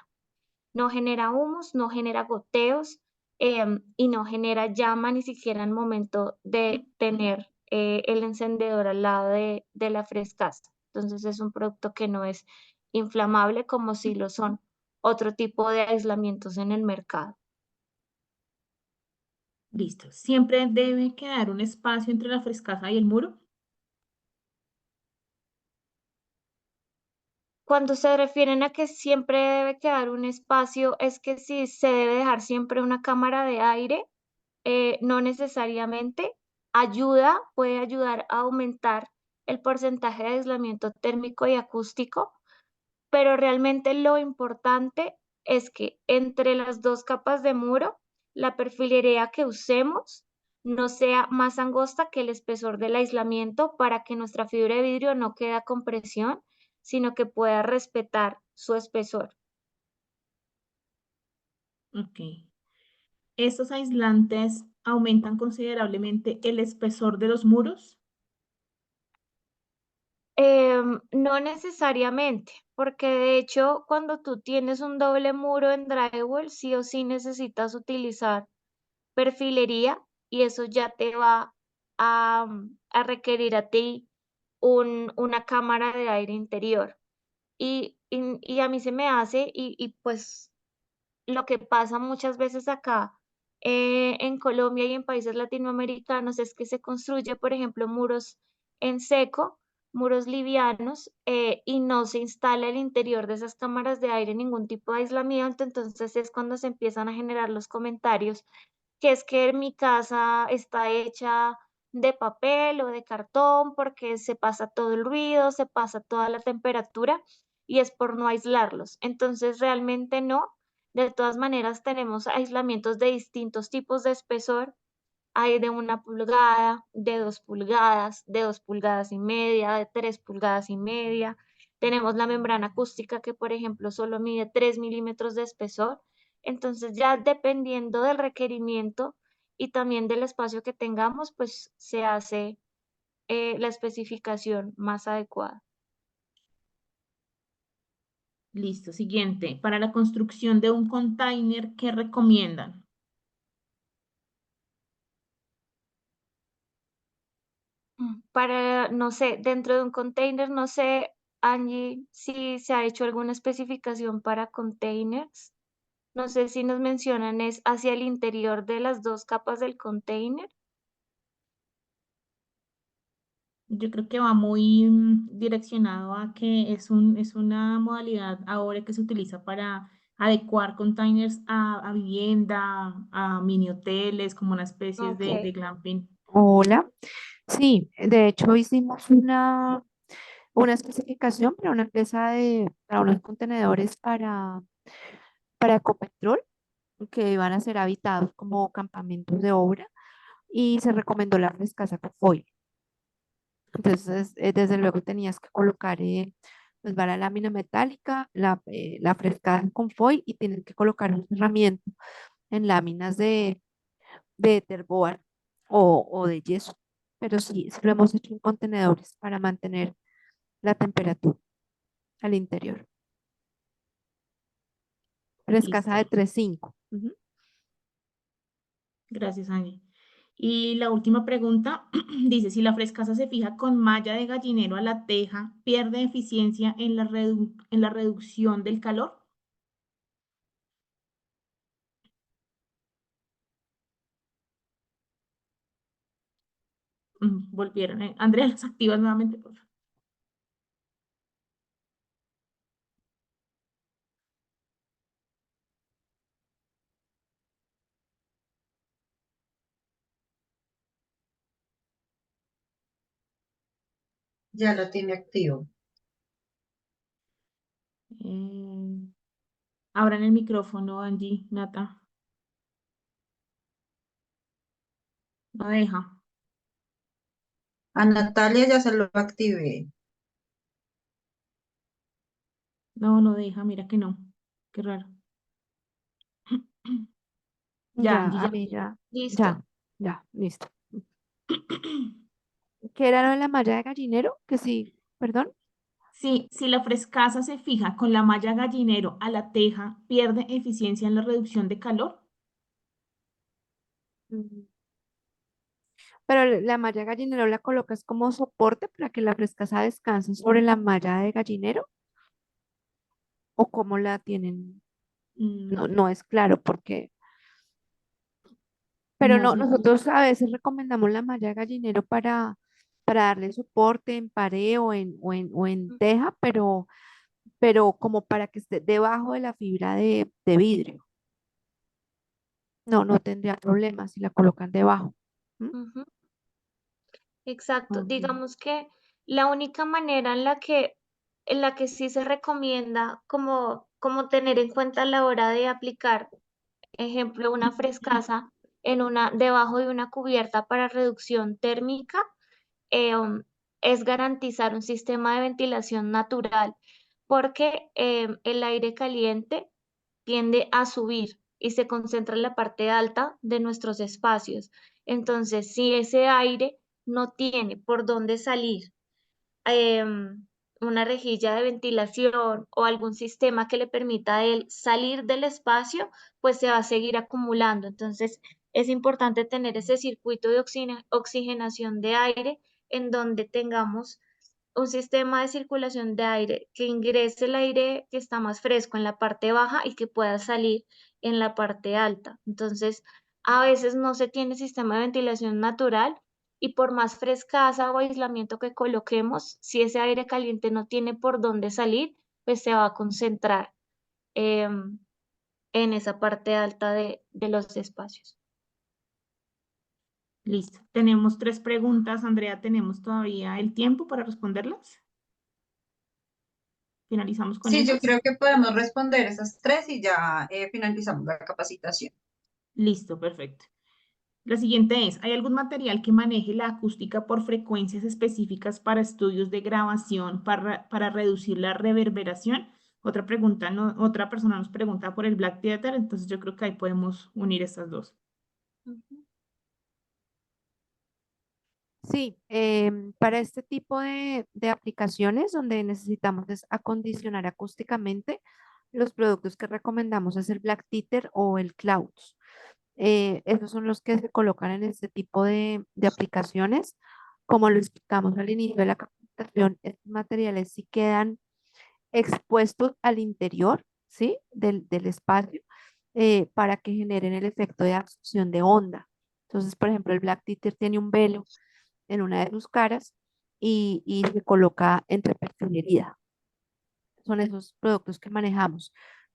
No genera humos, no genera goteos y no genera llama ni siquiera en momento de tener el encendedor al lado de la frescasa. Entonces es un producto que no es inflamable como si lo son otro tipo de aislamientos en el mercado. Listo. Siempre debe quedar un espacio entre la frescasa y el muro. Cuando se refieren a que siempre debe quedar un espacio, es que si se debe dejar siempre una cámara de aire, no necesariamente ayuda, puede ayudar a aumentar el porcentaje de aislamiento térmico y acústico, pero realmente lo importante es que entre las dos capas de muro, la perfilería que usemos no sea más angosta que el espesor del aislamiento para que nuestra fibra de vidrio no quede a compresión, sino que pueda respetar su espesor. Ok. ¿Estos aislantes aumentan considerablemente el espesor de los muros? No necesariamente, porque de hecho cuando tú tienes un doble muro en drywall, sí o sí necesitas utilizar perfilería y eso ya te va a requerir a ti una cámara de aire interior. Y a mí se me hace, y pues lo que pasa muchas veces acá en Colombia y en países latinoamericanos es que se construye, por ejemplo, muros en seco, muros livianos, y no se instala el interior de esas cámaras de aire ningún tipo de aislamiento. Entonces es cuando se empiezan a generar los comentarios que es que mi casa está hecha de papel o de cartón porque se pasa todo el ruido, se pasa toda la temperatura y es por no aislarlos. Entonces realmente no. De todas maneras tenemos aislamientos de distintos tipos de espesor. Hay de 1 pulgada, de 2 pulgadas, de 2 pulgadas y media, de 3 pulgadas y media. Tenemos la membrana acústica que, por ejemplo, solo mide 3 milímetros de espesor. Entonces, ya dependiendo del requerimiento y también del espacio que tengamos, pues se hace la especificación más adecuada. Listo. Siguiente. Para la construcción de un container, ¿qué recomiendan? Para, no sé, dentro de un container, no sé, Angie, si se ha hecho alguna especificación para containers. No sé si nos mencionan es hacia el interior de las dos capas del container. Yo creo que va muy direccionado a que es una modalidad ahora que se utiliza para adecuar containers a vivienda, a mini hoteles, como una especie Ok. de glamping. Hola. Sí, de hecho hicimos una especificación para una empresa para unos contenedores para Ecopetrol que iban a ser habitados como campamentos de obra y se recomendó la frescasa foil. Entonces, desde luego tenías que colocar, pues va la lámina metálica, la frescada con foil y tienes que colocar un herramienta en láminas de terboard o de yeso. Pero sí, sí lo hemos hecho en contenedores para mantener la temperatura al interior. Frescasa Listo. de 3,5. Ujú. Gracias, Angie. Y la última pregunta dice, si la frescasa se fija con malla de gallinero a la teja, ¿pierde eficiencia en en la reducción del calor? Volvieron. Andrea, las activas nuevamente, por favor. Ya lo tiene activo. Eh, abran el micrófono, Angie, Nata. No deja. A Natalia ya se lo activé. No, no deja, mira que no. Qué raro. Ya, Ya, Angie, a ya. mí ya, Listo. ya, ya, listo. ¿Qué era lo de la malla de gallinero? Que sí, perdón. Sí, si la frescasa se fija con la malla gallinero a la teja, ¿pierde eficiencia en la reducción de calor? Mm. Pero la malla de gallinero la colocas como soporte para que la frescasa descanse sobre la malla de gallinero o cómo la tienen. No, Mm, no es claro porque, pero no no, sé. nosotros a veces recomendamos la malla de gallinero para darle soporte en pared o en teja, pero como para que esté debajo de la fibra de vidrio. No, no tendría problema si la colocan debajo. ¿Mm? Ujú. Exacto. Ok. Digamos que La única manera en la que sí se recomienda como tener en cuenta a la hora de aplicar, ejemplo, una frescasa debajo de una cubierta para reducción térmica, es garantizar un sistema de ventilación natural, porque el aire caliente tiende a subir y se concentra en la parte alta de nuestros espacios. Entonces, si ese aire no tiene por dónde salir, una rejilla de ventilación o algún sistema que le permita a él salir del espacio, pues se va a seguir acumulando. Entonces, es importante tener ese circuito de oxigenación de aire en donde tengamos un sistema de circulación de aire que ingrese el aire que está más fresco en la parte baja y que pueda salir en la parte alta. Entonces, a veces no se tiene sistema de ventilación natural y por más frescasa o aislamiento que coloquemos, si ese aire caliente no tiene por dónde salir, pues se va a concentrar em, en esa parte alta de los espacios. Listo. Tenemos 3 preguntas. Andrea, ¿tenemos todavía el tiempo para responderlas? ¿Finalizamos con Sí, yo esas? creo que podemos responder esas 3 y ya finalizamos la capacitación. Listo, perfecto. La siguiente es, ¿hay algún material que maneje la acústica por frecuencias específicas para estudios de grabación para reducir la reverberación? Otra pregunta, otra persona nos pregunta por el Black Theater, entonces yo creo que ahí podemos unir estas dos. Ujú. Sí, para este tipo de aplicaciones donde necesitamos acondicionar acústicamente, los productos que recomendamos es el Black Theater o el Clouds. Esos son los que se colocan en este tipo de aplicaciones. Como lo explicamos al inicio de la capacitación, estos materiales sí quedan expuestos al interior, ¿sí? Del espacio para que generen el efecto de absorción de onda. Entonces, por ejemplo, el Black Theater tiene un velo en una de sus caras y se coloca entre perfilería. Son esos productos que manejamos.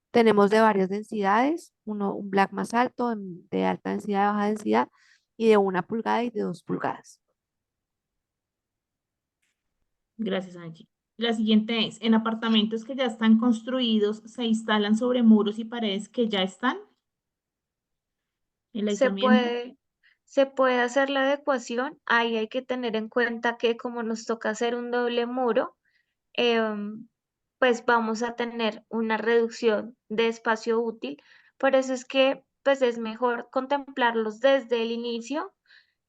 Tenemos de varias densidades, un black más alto, de alta densidad, de baja densidad, y de 1 pulgada y de 2 pulgadas. Gracias, Angie. La siguiente es, ¿en apartamentos que ya están construidos se instalan sobre muros y paredes que ya están? ¿El Se aislamiento? puede, se puede hacer la adecuación. Ahí hay que tener en cuenta que como nos toca hacer un doble muro, pues vamos a tener una reducción de espacio útil. Por eso es que pues es mejor contemplarlos desde el inicio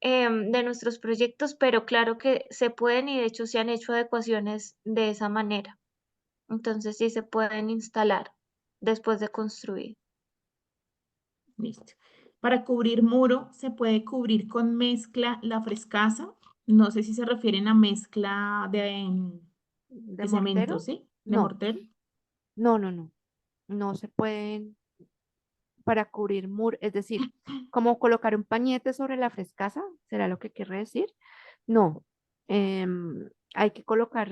de nuestros proyectos, pero claro que se pueden y de hecho se han hecho adecuaciones de esa manera. Entonces sí se pueden instalar después de construir. Listo. Para cubrir muro, ¿se puede cubrir con mezcla la frescasa? No sé si se refieren a mezcla ¿De de cemento, mortero? ¿sí? De No, mortero. no, no, no. No se pueden para cubrir muro, es decir, como colocar un pañete sobre la frescasa, ¿será lo que quiere decir? No, hay que colocar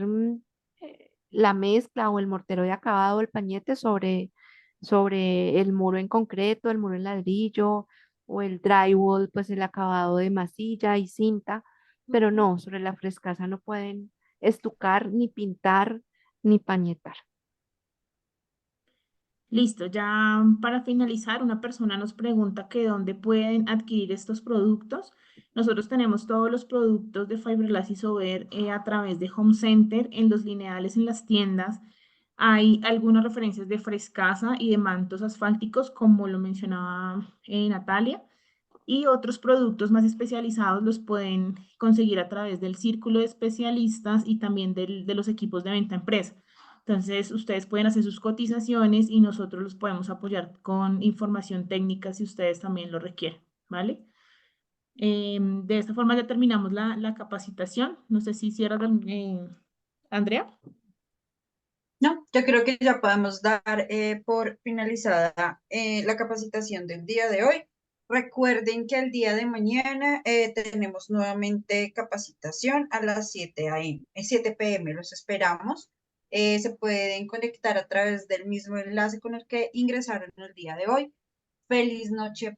la mezcla o el mortero de acabado, el pañete sobre el muro en concreto, el muro en ladrillo o el drywall, pues el acabado de masilla y cinta, pero Ujú. no, sobre la frescasa no pueden estucar, ni pintar, ni pañetar. Listo, ya para finalizar, una persona nos pregunta que dónde pueden adquirir estos productos. Nosotros tenemos todos los productos de Fiberglass y Isover a través de Home Center, en los lineales, en las tiendas. Hay algunas referencias de Frescasa y de mantos asfálticos, como lo mencionaba Natalia, y otros productos más especializados los pueden conseguir a través del círculo de especialistas y también de los equipos de venta empresa. Entonces, ustedes pueden hacer sus cotizaciones y nosotros los podemos apoyar con información técnica si ustedes también lo requieren, ¿vale? De esta forma ya terminamos la capacitación. No sé si cierras, Andrea. No, yo creo que ya podemos dar por finalizada la capacitación del día de hoy. Recuerden que el día de mañana tenemos nuevamente capacitación a las 7 p.m. Los esperamos. Se pueden conectar a través del mismo enlace con el que ingresaron el día de hoy. Feliz noche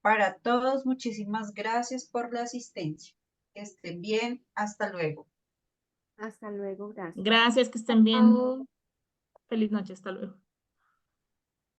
para todos. Muchísimas gracias por la asistencia. Que estén bien. Hasta luego. Hasta luego, gracias. Gracias, que estén bien. Chao. Feliz noche, hasta luego.